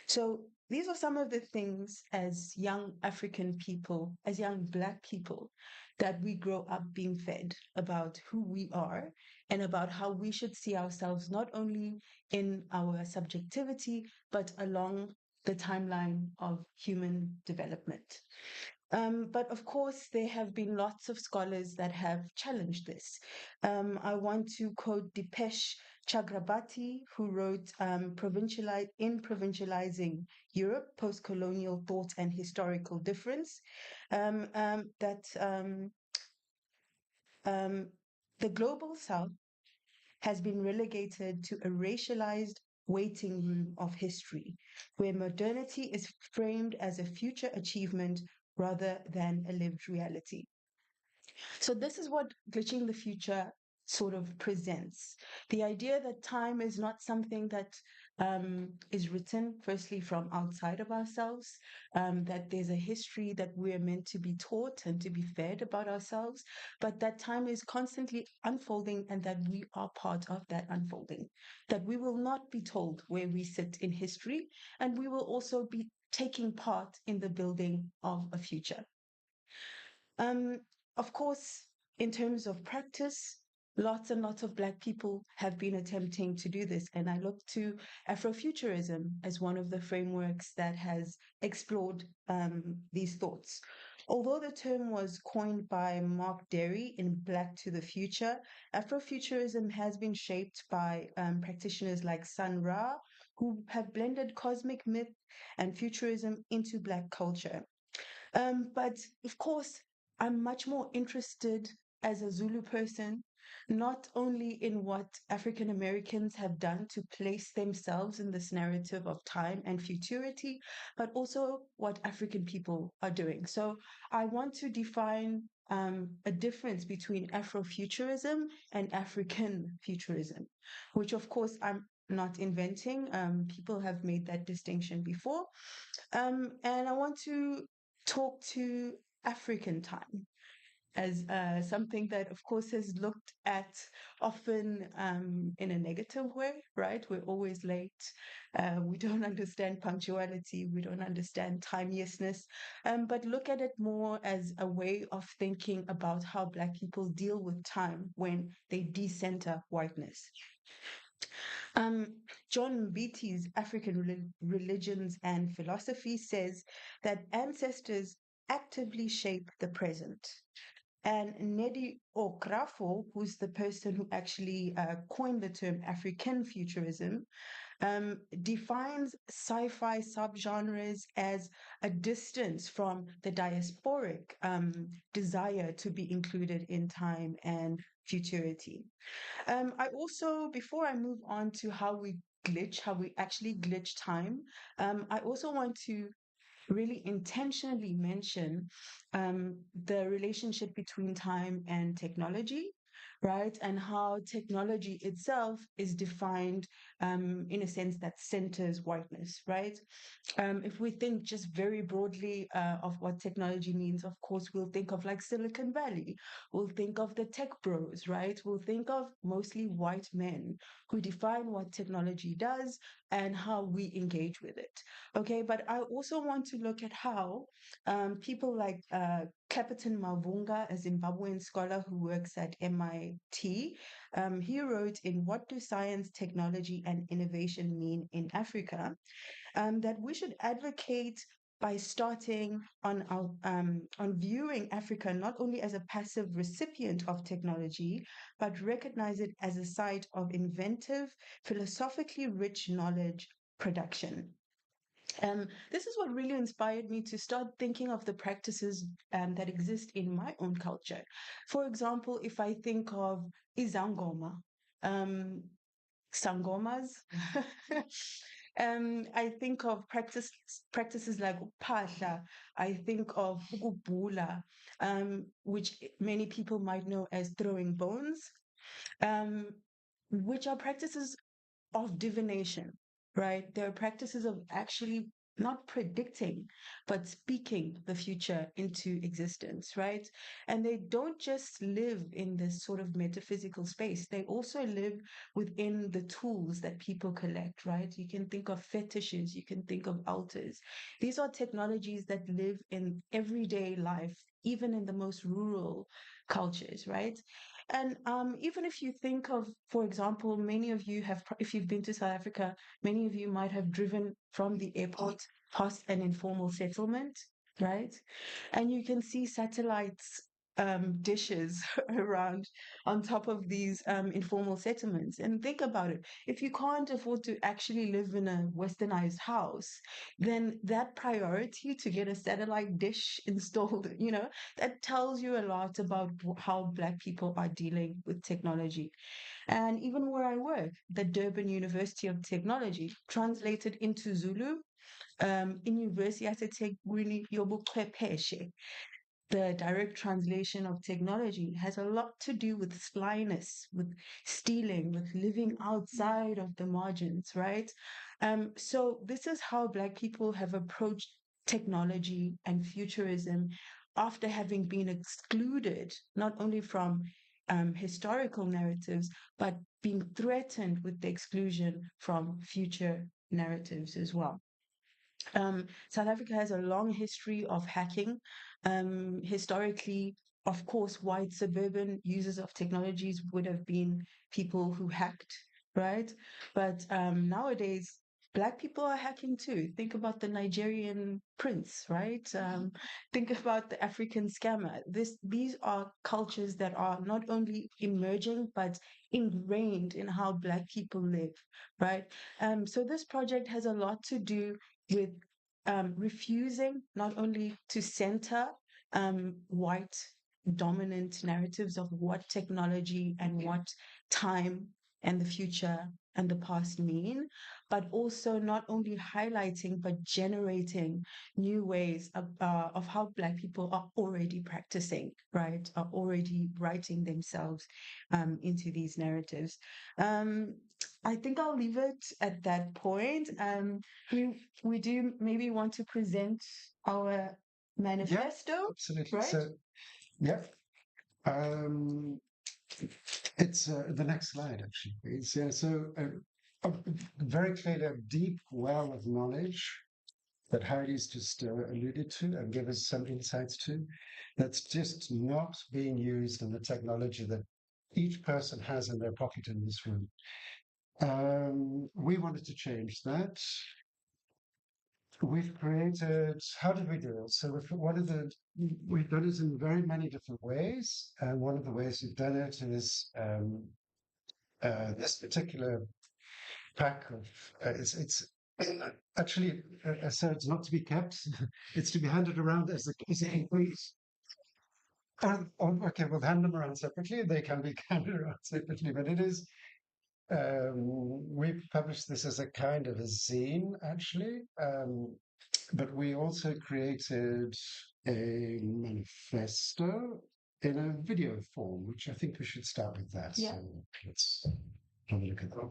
So these are some of the things as young African people, as young Black people, that we grow up being fed about who we are and about how we should see ourselves not only in our subjectivity, but along the timeline of human development. But of course, there have been lots of scholars that have challenged this. I want to quote Dipesh Chakrabarti, who wrote Provincializing Europe, Post-Colonial Thought and Historical Difference, that the Global South has been relegated to a racialized waiting room of history, where modernity is framed as a future achievement rather than a lived reality. So this is what Glitching the Future sort of presents. The idea that time is not something that is written firstly from outside of ourselves, that there's a history that we're meant to be taught and to be fed about ourselves, but that time is constantly unfolding and that we are part of that unfolding, that we will not be told where we sit in history, and we will also be taking part in the building of a future. Of course, in terms of practice, lots and lots of Black people have been attempting to do this. And I look to Afrofuturism as one of the frameworks that has explored these thoughts. Although the term was coined by Mark Derry in Black to the Future, Afrofuturism has been shaped by practitioners like Sun Ra, who have blended cosmic myth and futurism into Black culture. But of course, I'm much more interested as a Zulu person, not only in what African Americans have done to place themselves in this narrative of time and futurity, but also what African people are doing. So I want to define a difference between Afrofuturism and African futurism, which of course I'm not inventing. People have made that distinction before. And I want to talk to African time as something that, of course, is looked at often in a negative way, right? We're always late. We don't understand punctuality. We don't understand timeousness. But look at it more as a way of thinking about how Black people deal with time when they decenter whiteness. John Beatty's African Religions and Philosophy says that ancestors actively shape the present. And Nnedi Okrafo, who's the person who actually coined the term African futurism, defines sci-fi subgenres as a distance from the diasporic desire to be included in time and futurity. I also, before I move on to how we actually glitch time, I also want to really intentionally mention the relationship between time and technology, right? And how technology itself is defined in a sense that centers whiteness, right? If we think just very broadly of what technology means, of course, we'll think of like Silicon Valley. We'll think of the tech bros, right? We'll think of mostly white men who define what technology does and how we engage with it. Okay, but I also want to look at how people like Capitan Mavunga, a Zimbabwean scholar who works at MIT, he wrote in What Do Science, Technology, and Innovation Mean in Africa? That we should advocate by starting on viewing Africa not only as a passive recipient of technology, but recognize it as a site of inventive, philosophically rich knowledge production. This is what really inspired me to start thinking of the practices that exist in my own culture. For example, if I think of izangoma, sangomas, I think of practices like upahla. I think of ukubhula, which many people might know as throwing bones, which are practices of divination, right? There are practices of actually not predicting, but speaking the future into existence, right? And they don't just live in this sort of metaphysical space, they also live within the tools that people collect, right? You can think of fetishes, you can think of altars. These are technologies that live in everyday life, even in the most rural cultures, right? And even if you think of, for example, many of you have, if you've been to South Africa, many of you might have driven from the airport past an informal settlement, right? And you can see satellites dishes around on top of these informal settlements. And think about it. If you can't afford to actually live in a westernized house, then that priority to get a satellite dish installed, that tells you a lot about how Black people are dealing with technology. And even where I work, the Durban University of Technology, translated into Zulu, in University Yobuchwepheshe. the direct translation of technology has a lot to do with slyness, with stealing, with living outside of the margins, right? So this is how Black people have approached technology and futurism after having been excluded not only from historical narratives, but being threatened with the exclusion from future narratives as well. South Africa has a long history of hacking. Historically, of course, white suburban users of technologies would have been people who hacked, right? But nowadays, Black people are hacking too. Think about the Nigerian prince, right? Think about the African scammer. These are cultures that are not only emerging, but ingrained in how Black people live, right? So this project has a lot to do with refusing not only to center white dominant narratives of what technology and what time and the future and the past mean, but also not only highlighting but generating new ways of how Black people are already practicing, right? Are already writing themselves into these narratives. I think I'll leave it at that point. We do maybe want to present our manifesto, Absolutely. right? So, yeah. It's the next slide, actually, please. Yeah, so very clearly a deep well of knowledge that Heidi's just alluded to and gave us some insights to, that's just not being used in the technology that each person has in their pocket in this room. We wanted to change that. We've created, how did we do it? So we've done it in very many different ways. And one of the ways we've done it is this particular pack of, it's actually, so it's not to be kept, it's to be handed around as a complete. Okay, we'll hand them around separately. They can be handed around separately, but it is, we published this as a kind of a zine, actually. But we also created a manifesto in a video form, which I think we should start with that. Yeah. So let's have a look at that.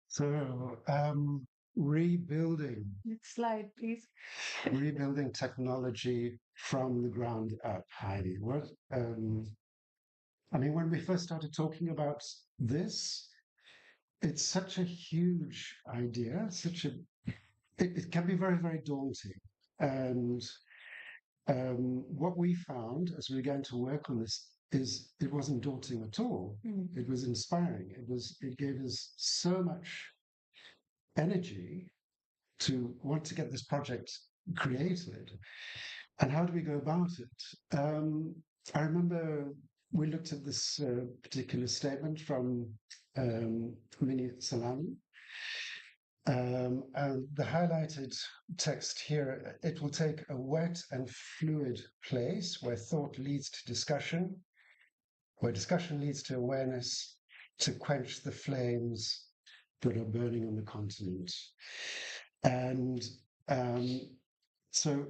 So, rebuilding. Next slide, please. Rebuilding technology from the ground up, Heidi. What? I mean, when we first started talking about this, it's such a huge idea. It can be very, very daunting. And what we found as we began to work on this is it wasn't daunting at all. It was inspiring. It gave us so much energy to want to get this project created. And how do we go about it? I remember we looked at this particular statement from Minnie Salami, And the highlighted text here, it will take a wet and fluid place where thought leads to discussion, where discussion leads to awareness, to quench the flames that are burning on the continent. And so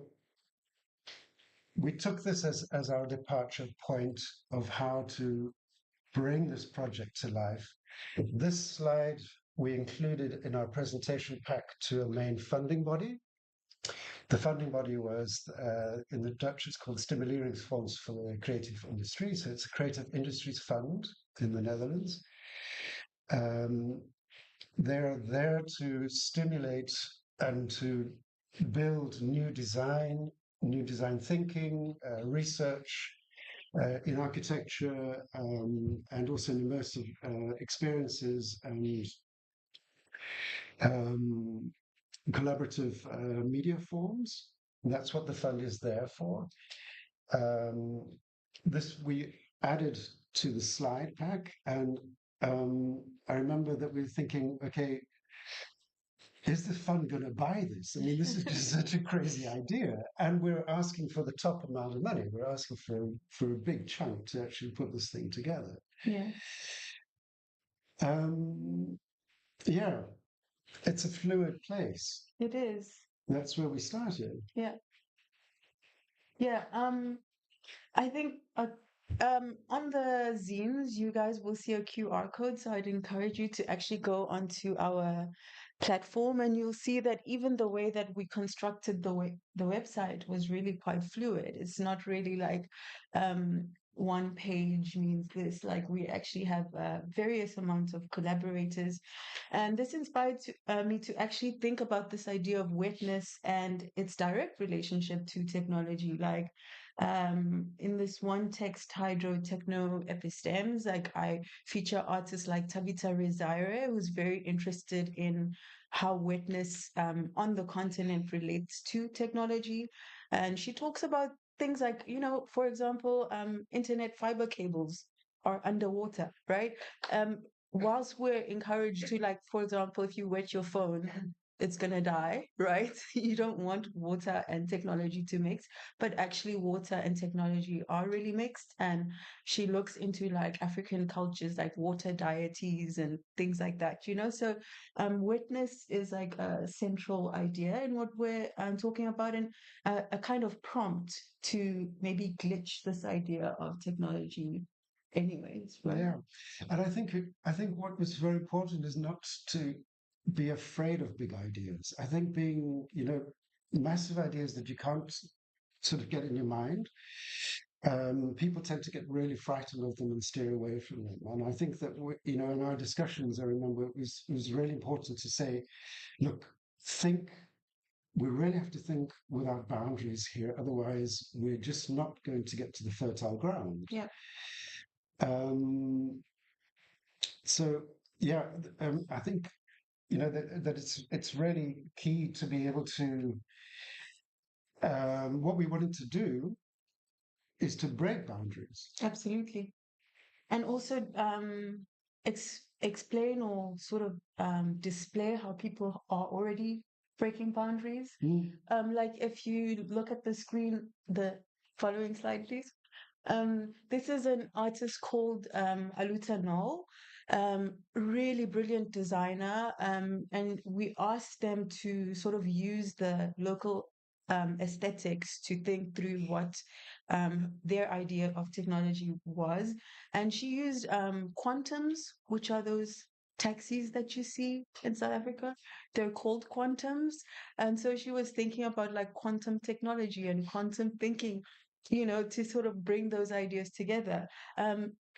we took this as our departure point of how to bring this project to life. This slide we included in our presentation pack to a main funding body. The funding body was, in the Dutch, it's called Stimuleringsfonds for the Creative Industry. So it's a creative industries fund in the Netherlands. They're there to stimulate and to build new design thinking, research in architecture, and also in immersive experiences and collaborative media forms. And that's what the fund is there for. This we added to the slide pack, and I remember that we were thinking, okay, is the fund going to buy this? I mean, this is just such a crazy idea. And we're asking for the top amount of money. We're asking for a big chunk to actually put this thing together. Yeah. Yeah, it's a fluid place. It is. That's where we started. Yeah. Yeah. I think on the zines, you guys will see a QR code. So I'd encourage you to actually go onto our platform, and you'll see that even the way that we constructed the website was really quite fluid. It's not really like one page means this. Like, we actually have various amounts of collaborators, and this inspired me to actually think about this idea of witness and its direct relationship to technology. Like, in this one text, Hydro Techno Epistems, like, I feature artists like Tabitha Rezaire, who's very interested in how witness on the continent relates to technology. And she talks about things like, for example, internet fiber cables are underwater, right? Whilst we're encouraged to, like, for example, if you wet your phone, it's going to die, right? You don't want water and technology to mix, but actually water and technology are really mixed. And she looks into, like, African cultures, like water deities and things like that, So witness is like a central idea in what we're talking about, and a kind of prompt to maybe glitch this idea of technology anyways, right? Yeah. And I think what was very important is not to be afraid of big ideas. I think being, massive ideas that you can't sort of get in your mind, people tend to get really frightened of them and steer away from them. And I think that, in our discussions, I remember it was really important to say, look, we really have to think without boundaries here. Otherwise, we're just not going to get to the fertile ground. Yeah. So, yeah, I think, that it's really key to be able to, what we wanted to do is to break boundaries. Absolutely. And also explain or sort of display how people are already breaking boundaries. Like, if you look at the screen, the following slide, please. This is an artist called Aluta Noel, really brilliant designer, and we asked them to sort of use the local aesthetics to think through what their idea of technology was. And she used quantums, which are those taxis that you see in South Africa. They're called quantums. And so she was thinking about, like, quantum technology and quantum thinking, to sort of bring those ideas together.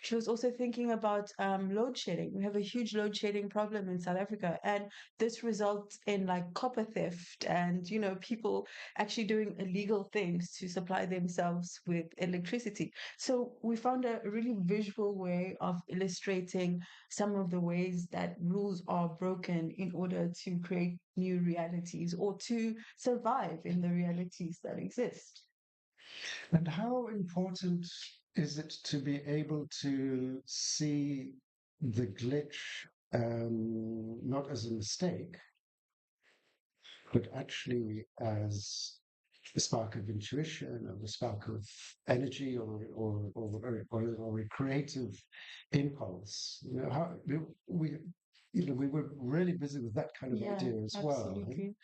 She was also thinking about load shedding. We have a huge load shedding problem in South Africa, and this results in, like, copper theft and, people actually doing illegal things to supply themselves with electricity. So we found a really visual way of illustrating some of the ways that rules are broken in order to create new realities or to survive in the realities that exist. And how important is it to be able to see the glitch not as a mistake, but actually as a spark of intuition or a spark of energy or a creative impulse. You know, how we were really busy with that kind of idea as well. Absolutely.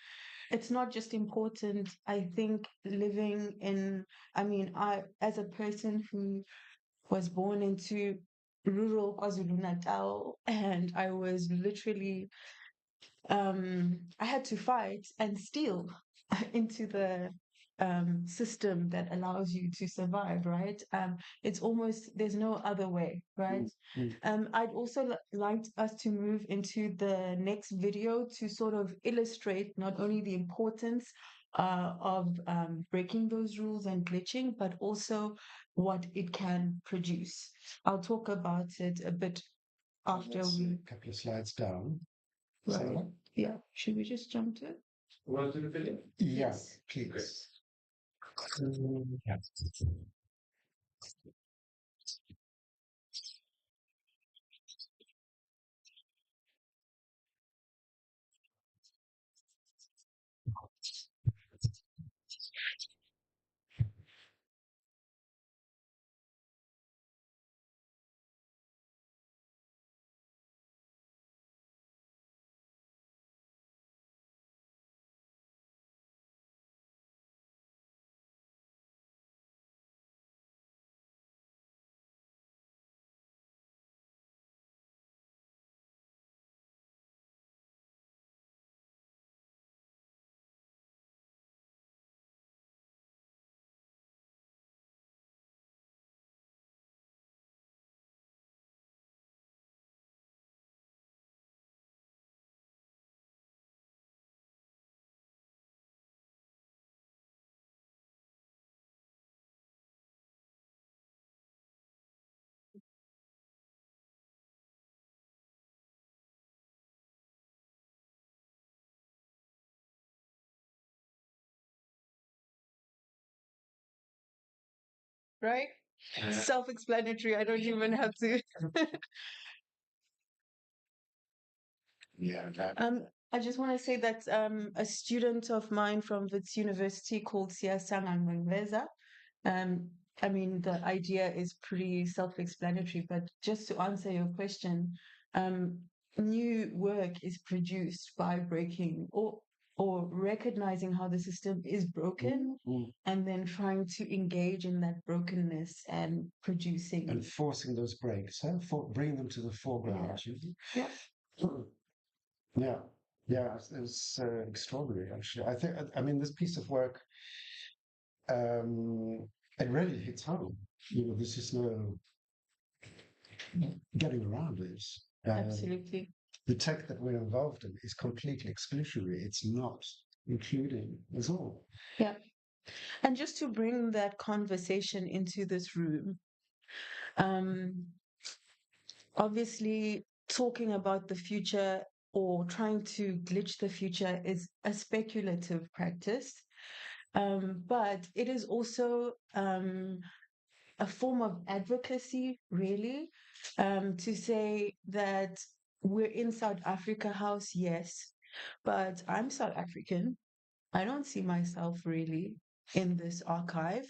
It's not just important, I think, living in, I mean, I, as a person who was born into rural KwaZulu-Natal, and I was literally, I had to fight and steal into the system that allows you to survive, right? It's almost, there's no other way, right? I'd also like us to move into the next video to sort of illustrate not only the importance of breaking those rules and glitching, but also what it can produce. I'll talk about it a bit after we. A couple of slides down. Right. Yeah. Should we just jump to it? Want to do the video? Yeah, Yes. please. Yeah. Right? Self-explanatory. I don't even have to. Yeah, I just want to say that a student of mine from Wits University called Siyasanga Ngwengweza, I mean, the idea is pretty self-explanatory, but just to answer your question, new work is produced by breaking or recognizing how the system is broken and then trying to engage in that brokenness and producing. and forcing those breaks, bringing them to the foreground. Yeah. Yeah, yeah, it's extraordinary, actually. I mean, this piece of work, it really hits home. You know, there's just no getting around it. Absolutely. The tech that we're involved in is completely exclusionary. It's not including at all. Yeah. And just to bring that conversation into this room, obviously talking about the future or trying to glitch the future is a speculative practice, but it is also a form of advocacy, really, to say that we're in Zuid-Afrikahuis, yes, but I'm South African. I don't see myself really in this archive.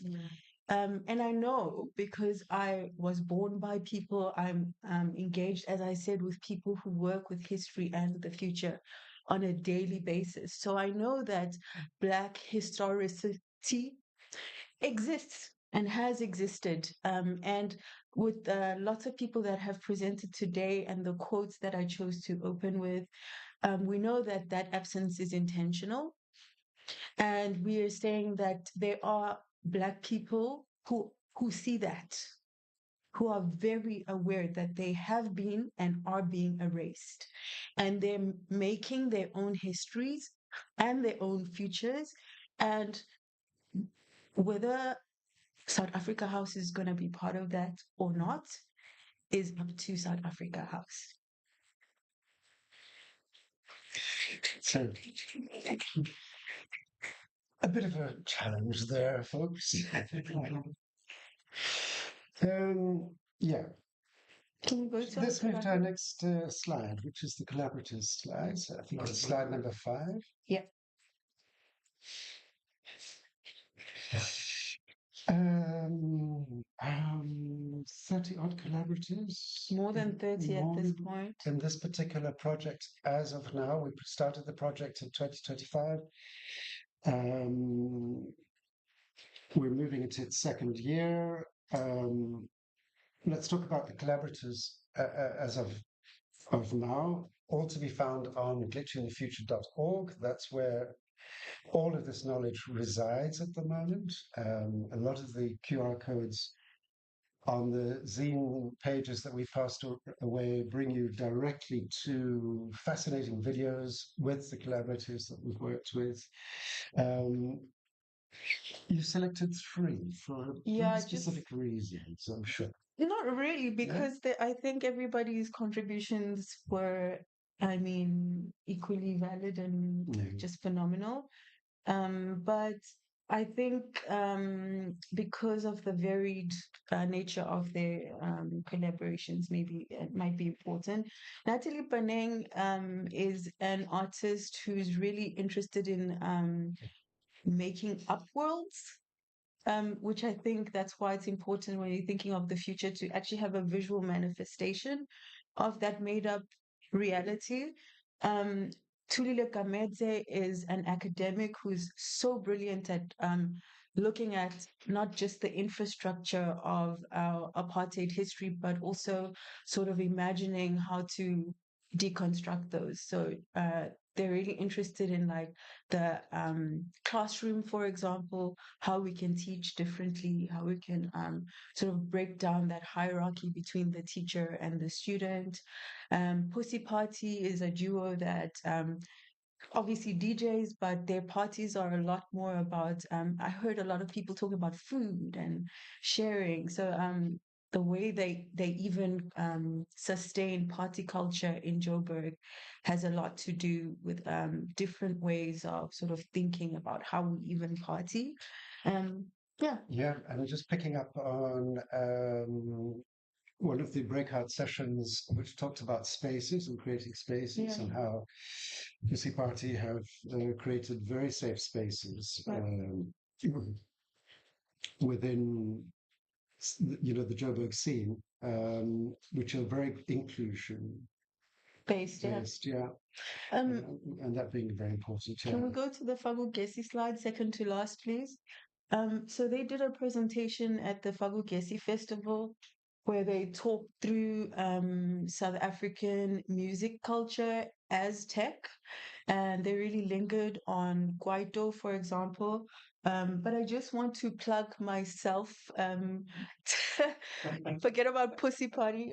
And I know because I was born by people, I'm engaged, as I said, with people who work with history and the future on a daily basis. So I know that Black historicity exists and has existed. And with lots of people that have presented today and the quotes that I chose to open with, we know that that absence is intentional. And we are saying that there are Black people who see that, who are very aware that they have been and are being erased. And they're making their own histories and their own futures. And whether Zuid-Afrikahuis is going to be part of that or not is up to Zuid-Afrikahuis. So, a bit of a challenge there, folks. Yeah. Can we go to Let's move to our next slide, which is the collaborative slide. So I think it's slide number 5. Yeah. Um, 30 odd collaboratives. More than 30 at this point. In this particular project, as of now, we started the project in 2025. We're moving into its second year. Let's talk about the collaborators as of now. All to be found on glitchingthefuture.org. That's where all of this knowledge resides at the moment. A lot of the QR codes on the zine pages that we passed away bring you directly to fascinating videos with the collaborators that we've worked with. You selected 3 for very specific reasons, I'm sure. Not really, because I think everybody's contributions were, I mean, equally valid and just phenomenal. But I think because of the varied nature of their collaborations, maybe it might be important. Natalie Paneng is an artist who's really interested in making up worlds. Which I think that's why it's important when you're thinking of the future to actually have a visual manifestation of that made up reality. Tulile Kamedze is an academic who's so brilliant at looking at not just the infrastructure of our apartheid history, but also sort of imagining how to deconstruct those. So they're really interested in like the classroom, for example, how we can teach differently, how we can sort of break down that hierarchy between the teacher and the student. Pussy Party is a duo that obviously DJs, but their parties are a lot more about, I heard a lot of people talking about food and sharing. So the way they even sustain party culture in Joburg has a lot to do with different ways of sort of thinking about how we even party. Yeah, and just picking up on one of the breakout sessions, which talked about spaces and creating spaces, and how Pussy Party have created very safe spaces within, the Joburg scene, which are very inclusion based. And that being very important. Can we go to the Fagu Gesi slide, second to last, please? So they did a presentation at the Fagu Gesi Festival where they talked through South African music culture as tech, and they really lingered on Kwaito, for example. But I just want to plug myself. Forget about Pussy Party.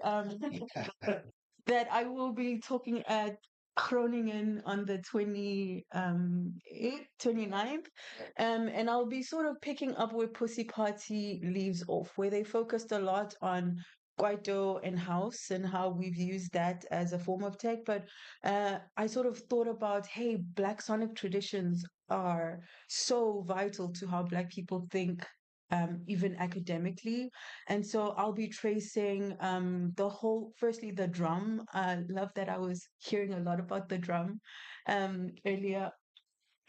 That I will be talking at Groningen on the 29th. And I'll be sort of picking up where Pussy Party leaves off, where they focused a lot on Kwaito and house and how we've used that as a form of tech. But I sort of thought about, hey, Black sonic traditions are so vital to how Black people think, even academically. And so I'll be tracing the whole, firstly, the drum. I love that I was hearing a lot about the drum earlier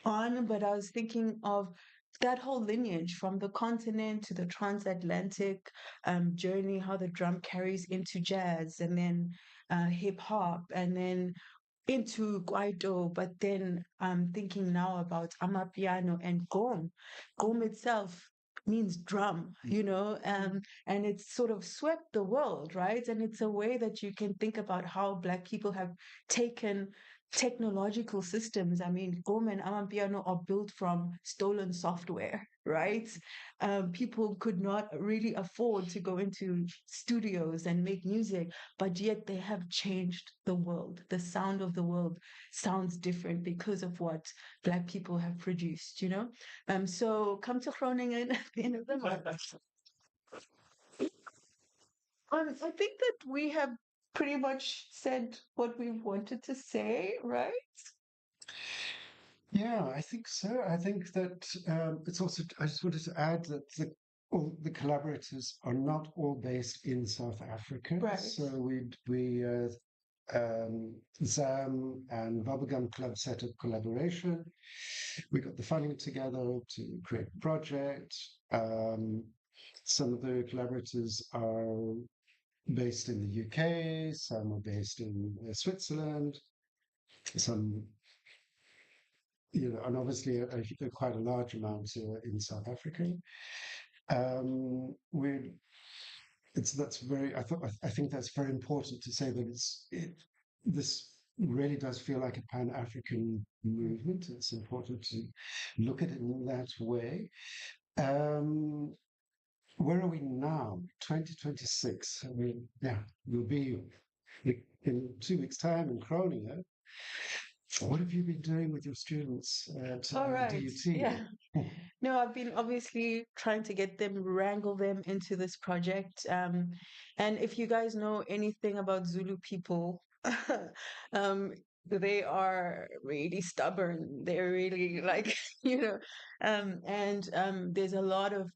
on, but I was thinking of that whole lineage from the continent to the transatlantic journey, how the drum carries into jazz and then hip hop and then into Kwaito, but then I'm thinking now about Amapiano and Gom. Gom itself means drum, and it's sort of swept the world, right? And it's a way that you can think about how Black people have taken technological systems. I mean, Gom and Amapiano are built from stolen software, right? People could not really afford to go into studios and make music, but yet they have changed the world. The sound of the world sounds different because of what Black people have produced, So come to Groningen at the end of the month. I think that we have pretty much said what we wanted to say, right? Yeah, I think so. I think that it's also, I just wanted to add that all the collaborators are not all based in South Africa. Right. So we ZAM and Bubblegum Club set up collaboration. We got the funding together to create a project. Some of the collaborators are based in the UK, some are based in Switzerland, some, and obviously quite a large amount in South Africa. I think that's very important to say that this really does feel like a Pan-African movement. It's important to look at it in that way. Where are we now? 2026. We'll be in 2 weeks' time in Groningen. What have you been doing with your students at All right. DUT? Yeah. No, I've been obviously trying to wrangle them into this project. And if you guys know anything about Zulu people, they are really stubborn. They're really like, there's a lot of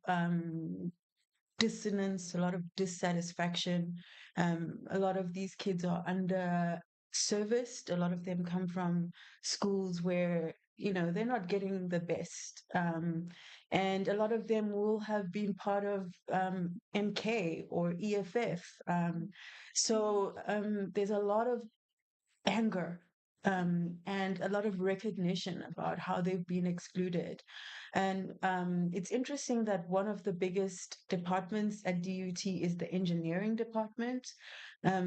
dissonance, a lot of dissatisfaction. A lot of these kids are under-serviced. A lot of them come from schools where they're not getting the best. And a lot of them will have been part of MK or EFF. So there's a lot of anger and a lot of recognition about how they've been excluded. And it's interesting that one of the biggest departments at DUT is the engineering department.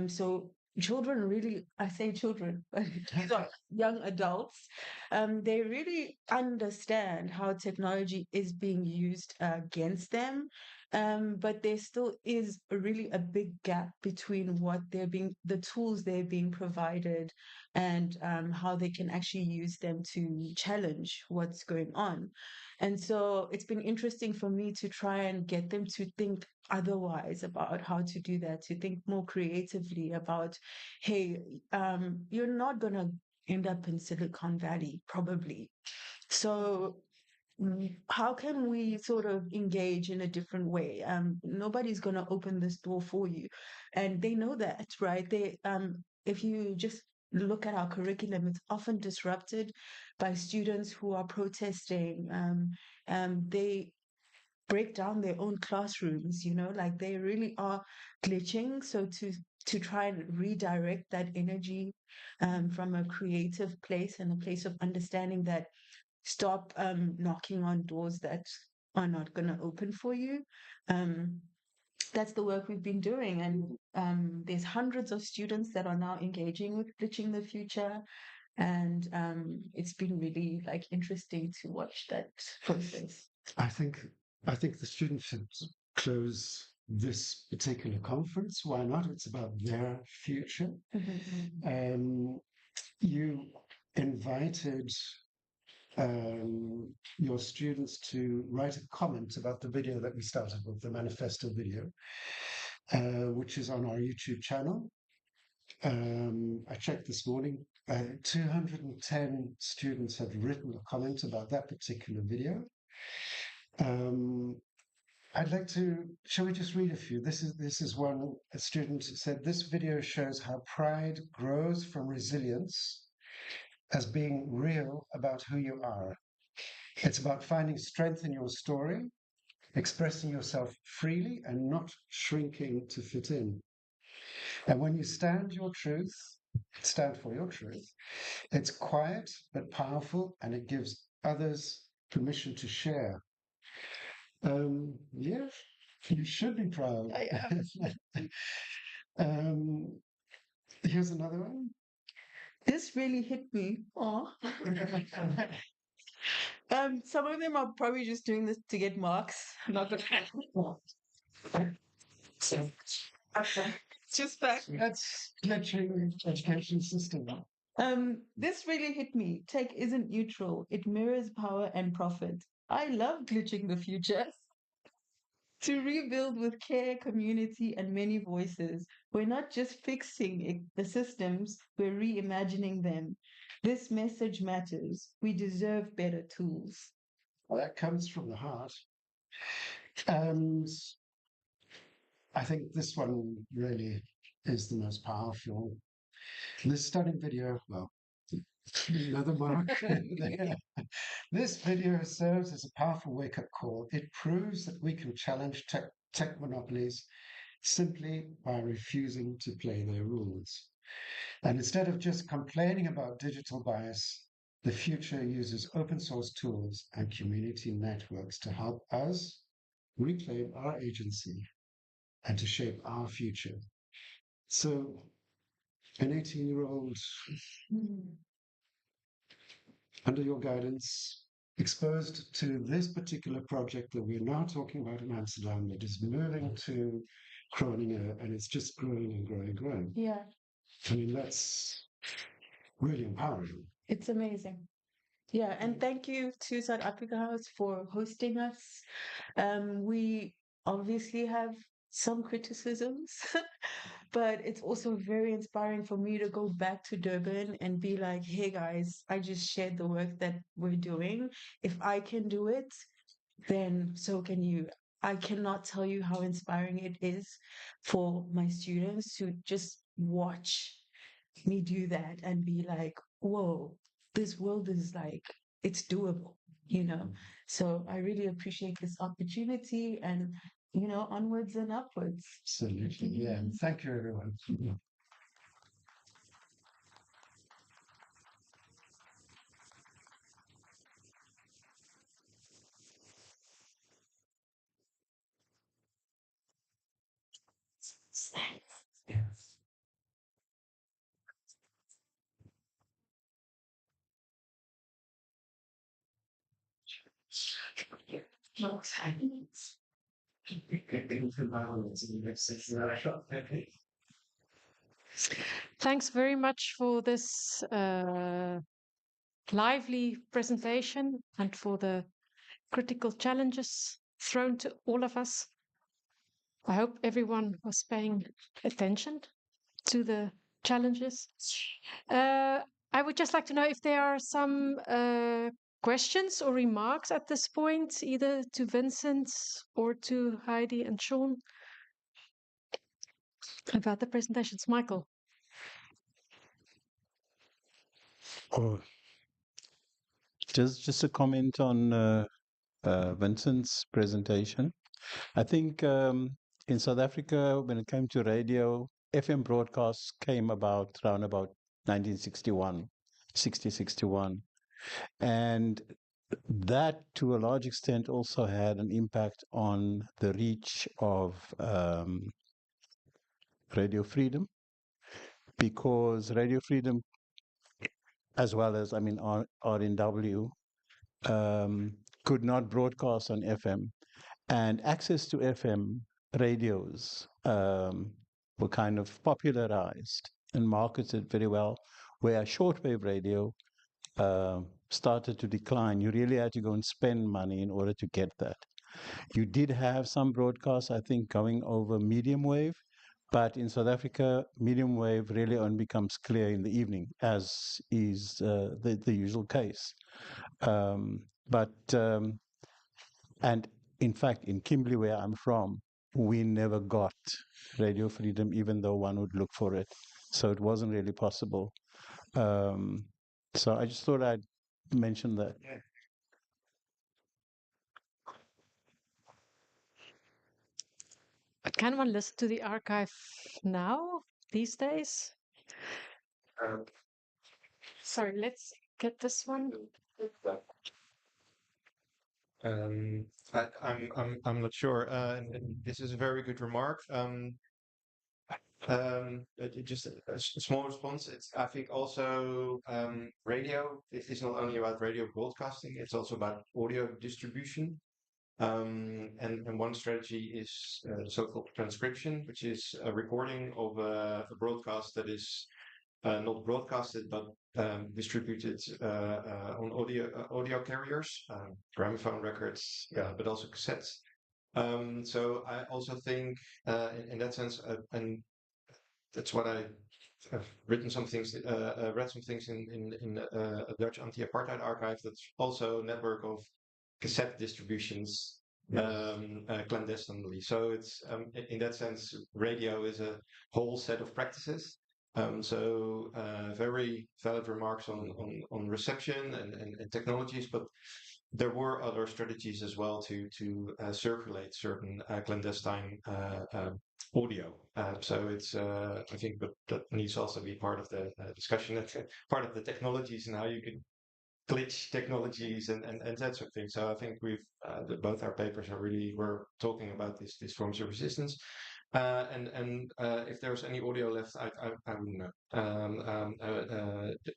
So children really, I say children, but these are young adults. They really understand how technology is being used against them. But there still is really a big gap between the tools they're being provided and how they can actually use them to challenge what's going on. And so it's been interesting for me to try and get them to think otherwise about how to do that, to think more creatively about, hey, you're not going to end up in Silicon Valley, probably. So how can we sort of engage in a different way? Nobody's going to open this door for you. And they know that, right? If you just look at our curriculum, it's often disrupted by students who are protesting. They break down their own classrooms, like they really are glitching. So to try and redirect that energy from a creative place and a place of understanding that stop knocking on doors that are not going to open for you. That's the work we've been doing. And there's hundreds of students that are now engaging with Glitching the Future. And it's been really interesting to watch that process. I think the students should close this particular conference. Why not? It's about their future. You invited your students to write a comment about the video that we started with, the manifesto video, which is on our YouTube channel. I checked this morning, 210 students have written a comment about that particular video. Shall we just read a few? This is one, a student said, "This video shows how pride grows from resilience as being real about who you are. It's about finding strength in your story, expressing yourself freely and not shrinking to fit in. And when you stand for your truth, it's quiet but powerful, and it gives others permission to share." Yeah, you should be proud. I am. Here's another one. This really hit me. Aw. Some of them are probably just doing this to get marks. Not the just fact. That's glitching education system. This really hit me. Tech isn't neutral. It mirrors power and profit. I love Glitching the Future. To rebuild with care, community, and many voices. We're not just fixing the systems, we're reimagining them. This message matters. We deserve better tools. Well, that comes from the heart. And I think this one really is the most powerful. This stunning video, well, another mark there. This video serves as a powerful wake-up call. It proves that we can challenge tech monopolies simply by refusing to play their rules. And instead of just complaining about digital bias, the future uses open source tools and community networks to help us reclaim our agency and to shape our future. So, an 18-year-old, under your guidance, exposed to this particular project that we're now talking about in Amsterdam, that is moving to Groningen, and it's just growing and growing and growing. Yeah, I mean, that's really empowering. it's amazing. Yeah, and thank you to Zuid-Afrikahuis for hosting us. We obviously have some criticisms, but it's also very inspiring for me to go back to Durban and be like, hey guys, I just shared the work that we're doing. If I can do it, then so can you. I cannot tell you how inspiring it is for my students to just watch me do that and be like, whoa, this world is like, it's doable, you know? So I really appreciate this opportunity and, onwards and upwards. Absolutely, yeah. Thank you, everyone. Yes. Thanks very much for this lively presentation and for the critical challenges thrown to all of us. I hope everyone was paying attention to the challenges. I would just like to know if there are some questions or remarks at this point, either to Vincent or to Heidi and Sean about the presentations. Michael. Oh, just a comment on Vincent's presentation. I think in South Africa, when it came to radio, FM broadcasts came about around about 1961, 60, 61. And that, to a large extent, also had an impact on the reach of radio freedom, because radio freedom, as well as, I mean, RNW, could not broadcast on FM. And access to FM radios were kind of popularized and marketed very well, where shortwave radio started to decline. You really had to go and spend money in order to get that. You did have some broadcasts, I think, going over medium wave, but in South Africa, medium wave really only becomes clear in the evening, as is the usual case. And in fact, in Kimberley, where I'm from, we never got radio freedom, even though one would look for it. So it wasn't really possible. So I just thought I'd mention that. But can one listen to the archive now, these days? Sorry, let's get this one. I'm not sure. And this is a very good remark. Just a small response. I think also radio is not only about radio broadcasting; it's also about audio distribution. And one strategy is the so-called transcription, which is a recording of a broadcast that is not broadcasted but distributed on audio carriers, gramophone records, but also cassettes. So I also think in that sense, and that's what I've written some things, read some things in a Dutch anti-apartheid archive. That's also a network of cassette distributions clandestinely. So it's in that sense, radio is a whole set of practices. Very valid remarks on reception and technologies, but there were other strategies as well to circulate certain clandestine audio. It's I think that needs also to be part of the discussion. That's part of the technologies and how you can glitch technologies and that sort of thing. So I think we've both our papers are really were talking about these forms of resistance. If there's any audio left, I wouldn't know.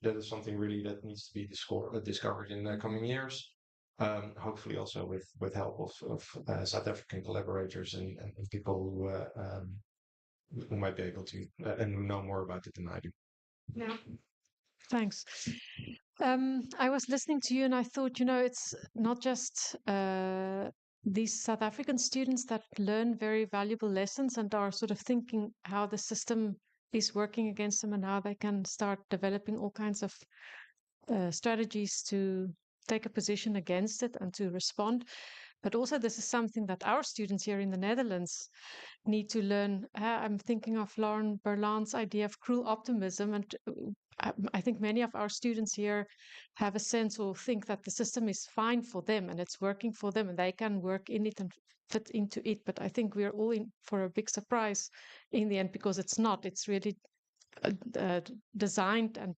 That is something really that needs to be discovered in the coming years. Hopefully also with help of South African collaborators and people who might be able to and who know more about it than I do. Yeah. Thanks. I was listening to you and I thought, it's not just these South African students that learn very valuable lessons and are sort of thinking how the system is working against them and how they can start developing all kinds of strategies to take a position against it and to respond. But also, this is something that our students here in the Netherlands need to learn. I'm thinking of Lauren Berland's idea of cruel optimism. And I think many of our students here have a sense or think that the system is fine for them and it's working for them and they can work in it and fit into it. But I think we're all in for a big surprise in the end because it's not. It's really designed and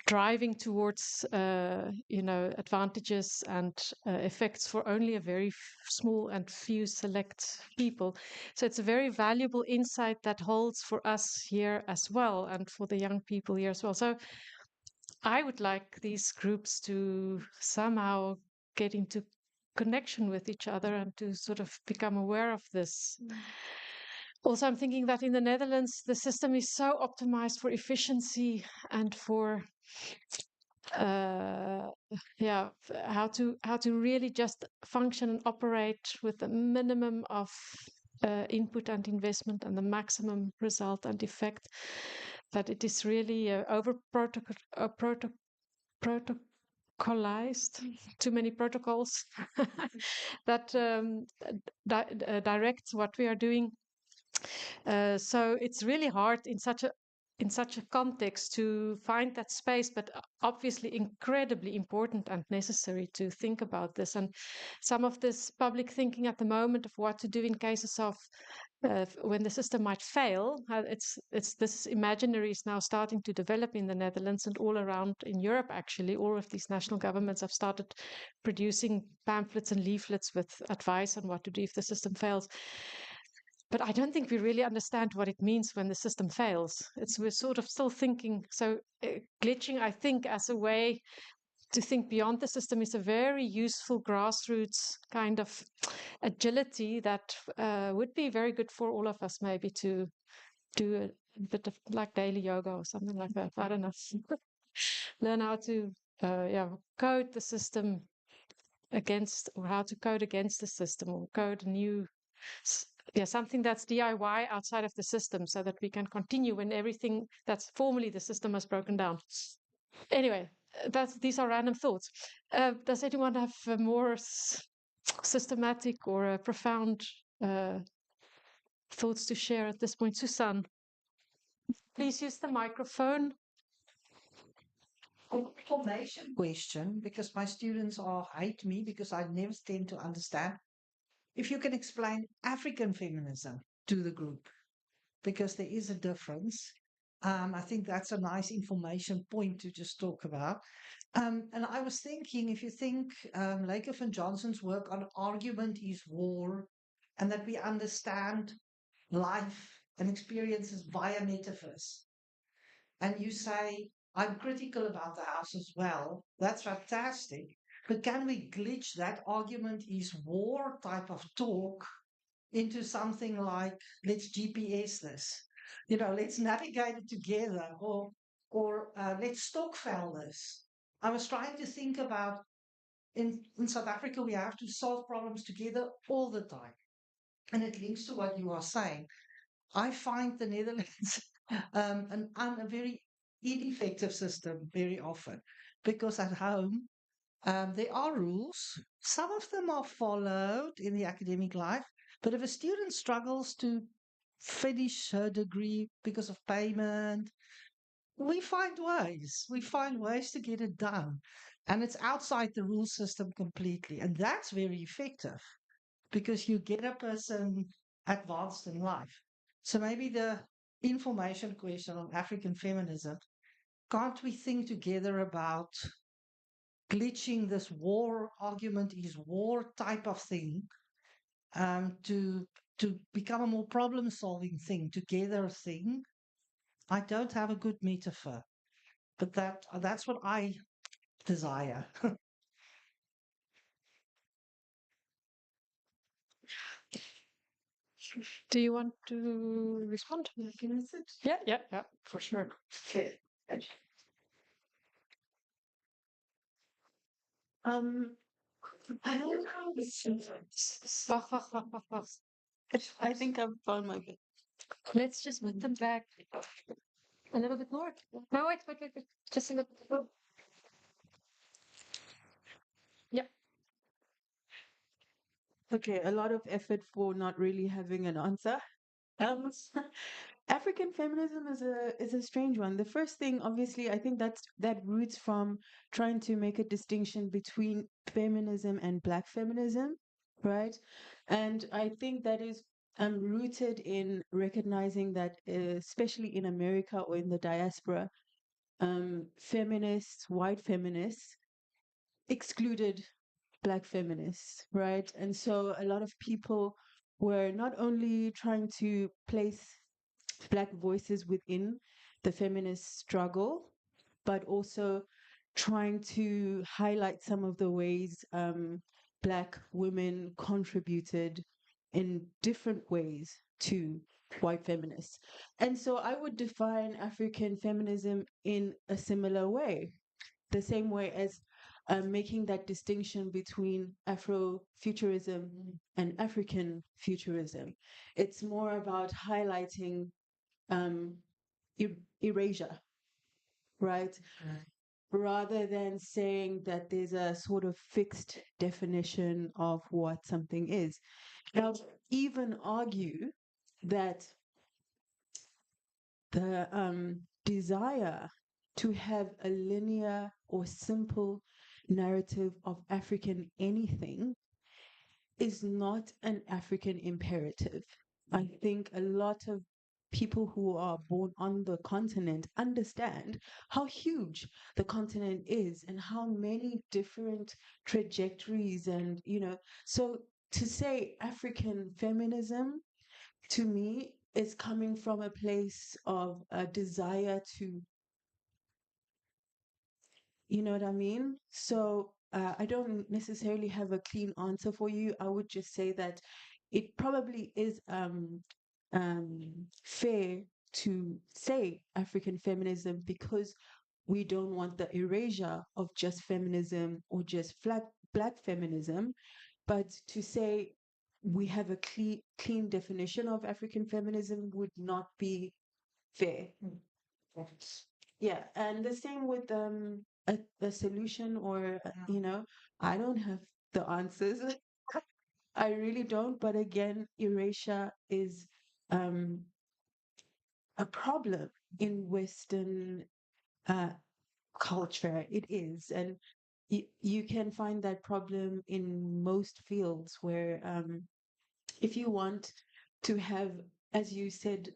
driving towards advantages and effects for only a very small and few select people. So it's a very valuable insight that holds for us here as well and for the young people here as well. So I would like these groups to somehow get into connection with each other and to sort of become aware of this. Also, I'm thinking that in the Netherlands, the system is so optimized for efficiency and for how to really just function and operate with the minimum of input and investment and the maximum result and effect. That it is really over protocolized, too many protocols that direct what we are doing. So it's really hard in such a context to find that space, but obviously incredibly important and necessary to think about this. And some of this public thinking at the moment of what to do in cases of when the system might fail, this imaginary is now starting to develop in the Netherlands and all around in Europe. Actually, all of these national governments have started producing pamphlets and leaflets with advice on what to do if the system fails. But I don't think we really understand what it means when the system fails. We're sort of still thinking. So glitching, I think, as a way to think beyond the system is a very useful grassroots kind of agility that would be very good for all of us, maybe to do a bit of like daily yoga or something like that. I don't know. Learn how to code the system against, or how to code against the system, or code a new something that's DIY outside of the system so that we can continue when everything that's formerly the system has broken down. Anyway, these are random thoughts. Does anyone have a more systematic or profound thoughts to share at this point? Susan, please use the microphone. Information question, because my students hate me because I never tend to understand. If you can explain African feminism to the group, because there is a difference. I think that's a nice information point to just talk about. And I was thinking, if you think Lakoff and Johnson's work on argument is war, and that we understand life and experiences via metaphors, and you say, I'm critical about the house as well, that's fantastic. But can we glitch that argument is war type of talk into something like, let's GPS this, let's navigate it together, or let's stokvel this. I was trying to think about, in South Africa, we have to solve problems together all the time. And it links to what you are saying. I find the Netherlands a very ineffective system very often, because at home, there are rules. Some of them are followed in the academic life, but if a student struggles to finish her degree because of payment. We find ways. We find ways to get it done. And it's outside the rule system completely. And that's very effective because you get a person advanced in life. So maybe the information question on African feminism, can't we think together about glitching this war argument is war type of thing to become a more problem solving thing, together thing? I don't have a good metaphor, but that's what I desire. Do you want to respond? Yeah, yeah, for sure. Okay. I don't know. I think I've found my bit. Let's just put them back a little bit more. No, wait. Just a little bit. Yeah. Okay, a lot of effort for not really having an answer. Um, African feminism is a strange one. The first thing, obviously, I think that roots from trying to make a distinction between feminism and Black feminism, right? And I think that is rooted in recognizing that, especially in America or in the diaspora, feminists, white feminists, excluded Black feminists, right? And so a lot of people were not only trying to place Black voices within the feminist struggle, but also trying to highlight some of the ways Black women contributed in different ways to white feminists. And so I would define African feminism in a similar way, the same way as making that distinction between Afrofuturism and African futurism. It's more about highlighting erasure, right? Rather than saying that there's a sort of fixed definition of what something is. And I'll even argue that the desire to have a linear or simple narrative of African anything is not an African imperative. I think a lot of people who are born on the continent understand how huge the continent is and how many different trajectories and, so to say African feminism to me is coming from a place of a desire to, you know what I mean? So I don't necessarily have a clean answer for you. I would just say that it probably is fair to say African feminism because we don't want the erasure of just feminism or just Black feminism, but to say we have a clean definition of African feminism would not be fair. Yeah, and the same with a solution or I don't have the answers. I really don't. But again, erasure is a problem in Western uh, culture. It is, and you can find that problem in most fields where if you want to have, as you said,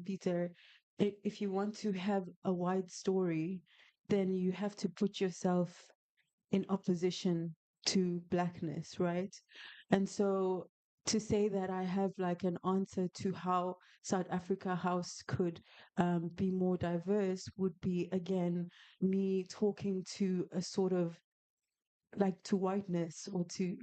Peter, if you want to have a wide story, then you have to put yourself in opposition to Blackness, right? And so to say that I have like an answer to how Zuid-Afrikahuis could be more diverse would be, again, me talking to a sort of like to whiteness or to,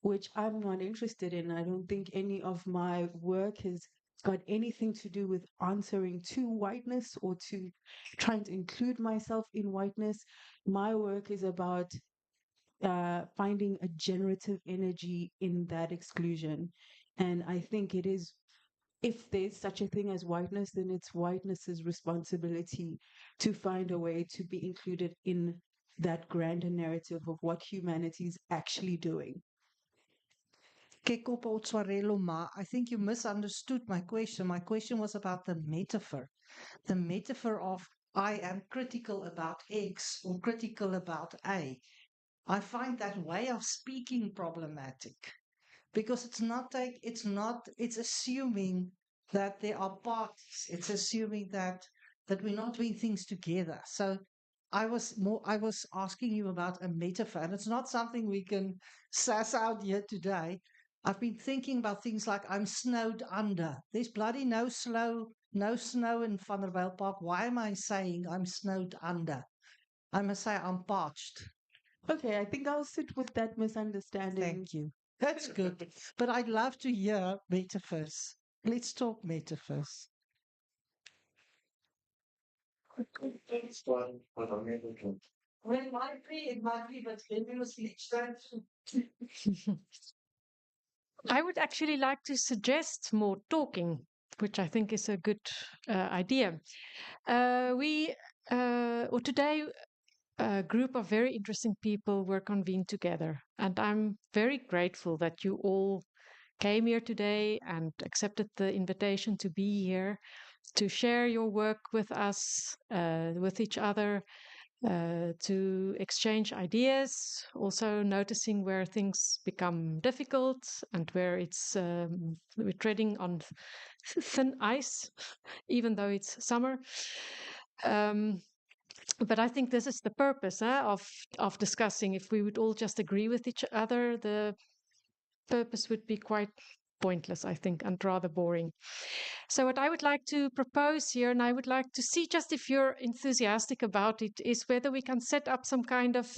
which I'm not interested in. I don't think any of my work has got anything to do with answering to whiteness or to trying to include myself in whiteness. My work is about finding a generative energy in that exclusion. And I think it is, if there's such a thing as whiteness, then it's whiteness's responsibility to find a way to be included in that grander narrative of what humanity is actually doing. Ke kopa o tswarelo ma, I think you misunderstood my question. My question was about the metaphor. The metaphor of I am critical about X or critical about A. I find that way of speaking problematic because it's assuming that there are parties. It's assuming that we're not doing things together. So I was asking you about a metaphor, and it's not something we can sass out here today. I've been thinking about things like I'm snowed under. There's bloody no snow in Vanderbilt Park. Why am I saying I'm snowed under? I must say I'm parched. Okay, I think I'll sit with that misunderstanding. Thank you. That's good. But I'd love to hear metaphors. Let's talk metaphors. Well, it might be, but maybe was next time. I would actually like to suggest more talking, which I think is a good idea. Today, a group of very interesting people were convened together, and I'm very grateful that you all came here today and accepted the invitation to be here, to share your work with us, with each other, to exchange ideas, also noticing where things become difficult and where we're treading on thin ice, even though it's summer. But I think this is the purpose of discussing. If we would all just agree with each other, the purpose would be quite pointless, I think, and rather boring. So what I would like to propose here, and I would like to see just if you're enthusiastic about it, is whether we can set up some kind of,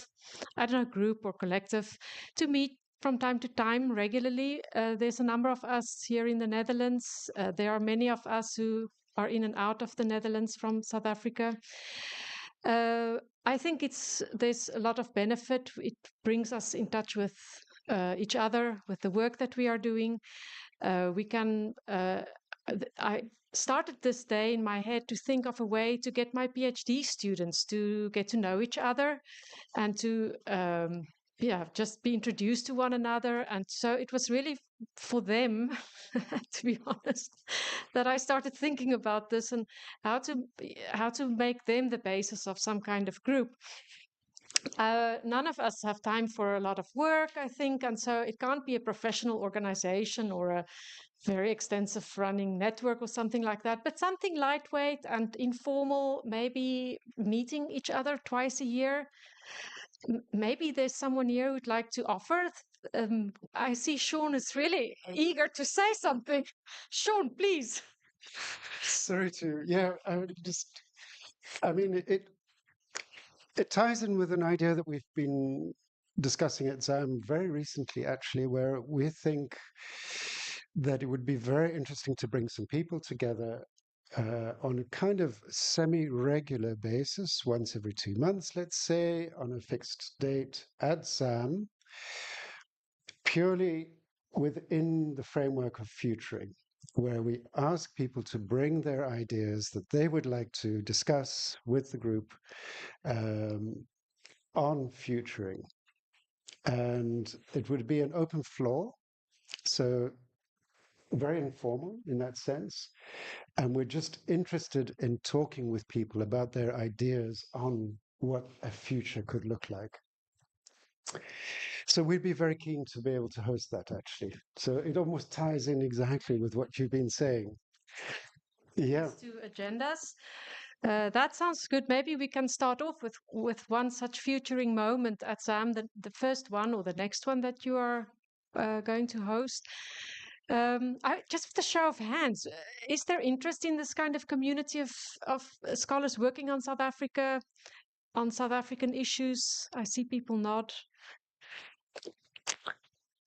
I don't know, group or collective to meet from time to time regularly. There's a number of us here in the Netherlands. There are many of us who are in and out of the Netherlands from South Africa. I think there's a lot of benefit. It brings us in touch with each other, with the work that we are doing. I started this day in my head to think of a way to get my PhD students to get to know each other and to just be introduced to one another. And so it was really for them, to be honest, that I started thinking about this and how to make them the basis of some kind of group. None of us have time for a lot of work, I think, and so it can't be a professional organization or a very extensive running network or something like that, but something lightweight and informal, maybe meeting each other twice a year. Maybe there's someone here who'd like to offer. I see Sean is really eager to say something. Sean, please. Sorry to, it ties in with an idea that we've been discussing at ZAM very recently, actually, where we think that it would be very interesting to bring some people together on a kind of semi-regular basis, once every 2 months, let's say, on a fixed date at ZAM, purely within the framework of futuring, where we ask people to bring their ideas that they would like to discuss with the group on futuring. And it would be an open floor, so very informal in that sense. And we're just interested in talking with people about their ideas on what a future could look like. So we'd be very keen to be able to host that, actually. So it almost ties in exactly with what you've been saying. Yeah. Two agendas. That sounds good. Maybe we can start off with one such futuring moment at ZAM, the first one or the next one that you are going to host. Just with a show of hands, is there interest in this kind of community of scholars working on South Africa, on South African issues? I see people nod.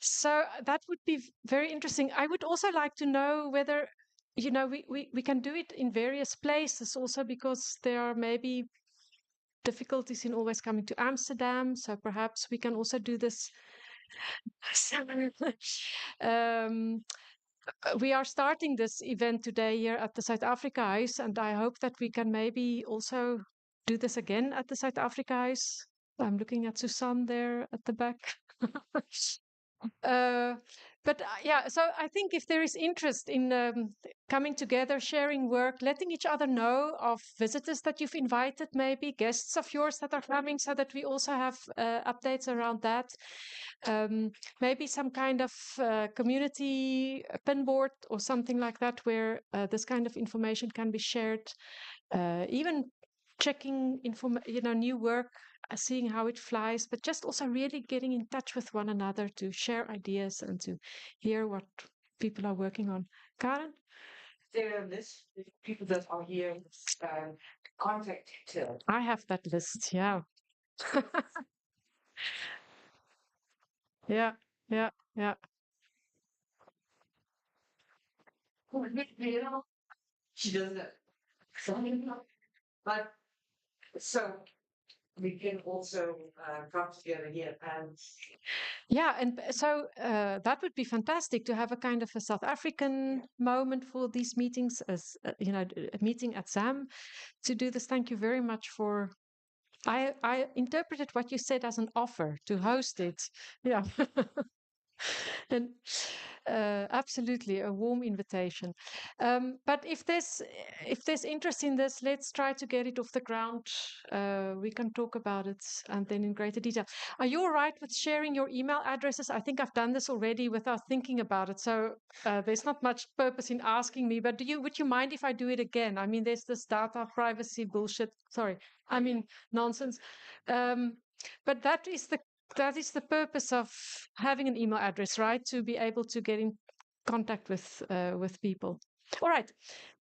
So that would be very interesting. I would also like to know whether, we can do it in various places also, because there are maybe difficulties in always coming to Amsterdam. So perhaps we can also do this. We are starting this event today here at the Zuid-Afrikahuis, and I hope that we can maybe also do this again at the Zuid-Afrikahuis. I'm looking at Susan there at the back. But yeah, so I think if there is interest in coming together, sharing work, letting each other know of visitors that you've invited, maybe guests of yours that are coming, so that we also have updates around that. Maybe some kind of community pinboard or something like that, where this kind of information can be shared. Even checking new work, seeing how it flies, but just also really getting in touch with one another to share ideas and to hear what people are working on. Karen? There are lists of people that are here contact details. I have that list, yeah. Yeah, yeah, yeah. She does that. But so we can also come together here and Yeah, and so that would be fantastic to have a kind of a South African moment for these meetings, as a meeting at ZAM to do this. Thank you very much for. I interpreted what you said as an offer to host it. Yeah. And absolutely a warm invitation. But if there's interest in this, let's try to get it off the ground. We can talk about it and then in greater detail. Are you all right with sharing your email addresses? I think I've done this already without thinking about it, so there's not much purpose in asking me. But would you mind if I do it again? I mean, there's this data privacy bullshit. Sorry, I mean nonsense. But that is the purpose of having an email address, right? To be able to get in contact with people. All right,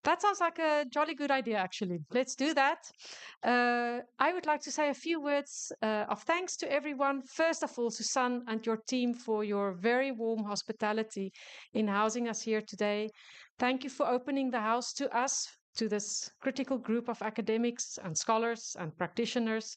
that sounds like a jolly good idea, actually. Let's do that. I would like to say a few words of thanks to everyone. First of all, Susan and your team for your very warm hospitality in housing us here today. Thank you for opening the house to us, to this critical group of academics and scholars and practitioners.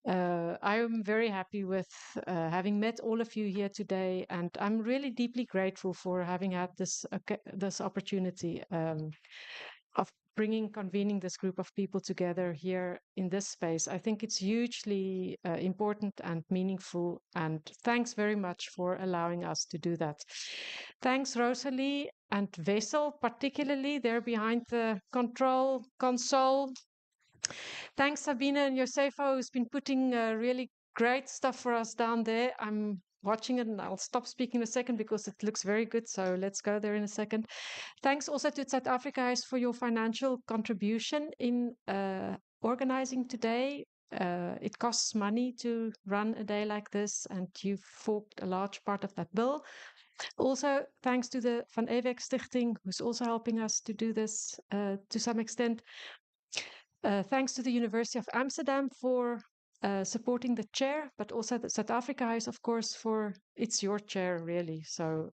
I am very happy with having met all of you here today, and I'm really deeply grateful for having had this opportunity of convening this group of people together here in this space. I think it's hugely important and meaningful, and thanks very much for allowing us to do that. Thanks, Rosalie and Wessel, particularly. They're behind the control console. Thanks, Sabine and Josefo, who's been putting really great stuff for us down there. I'm watching it and I'll stop speaking in a second because it looks very good. So let's go there in a second. Thanks also to Zuid-Afrikahuis for your financial contribution in organizing today. It costs money to run a day like this, and you've forked a large part of that bill. Also, thanks to the Van Ewek Stichting, who's also helping us to do this to some extent. Thanks to the University of Amsterdam for supporting the chair, but also the Zuid-Afrikahuis, of course, for it's your chair, really. So,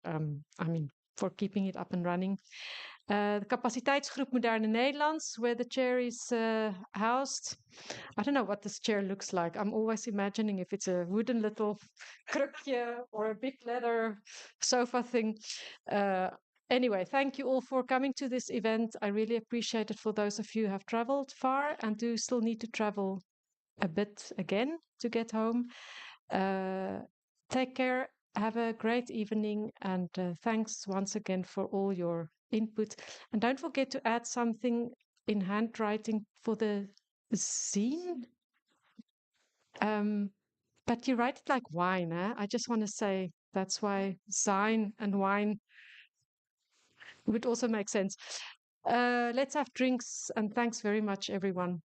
for keeping it up and running. The Capaciteitsgroep Moderne Nederlands, where the chair is housed. I don't know what this chair looks like. I'm always imagining if it's a wooden little krukje or a big leather sofa thing. Anyway, thank you all for coming to this event. I really appreciate it for those of you who have traveled far and do still need to travel a bit again to get home. Take care. Have a great evening, and thanks once again for all your input. And don't forget to add something in handwriting for the zine. But you write it like wine, eh? I just want to say that's why zine and wine would also make sense. Let's have drinks, and thanks very much, everyone.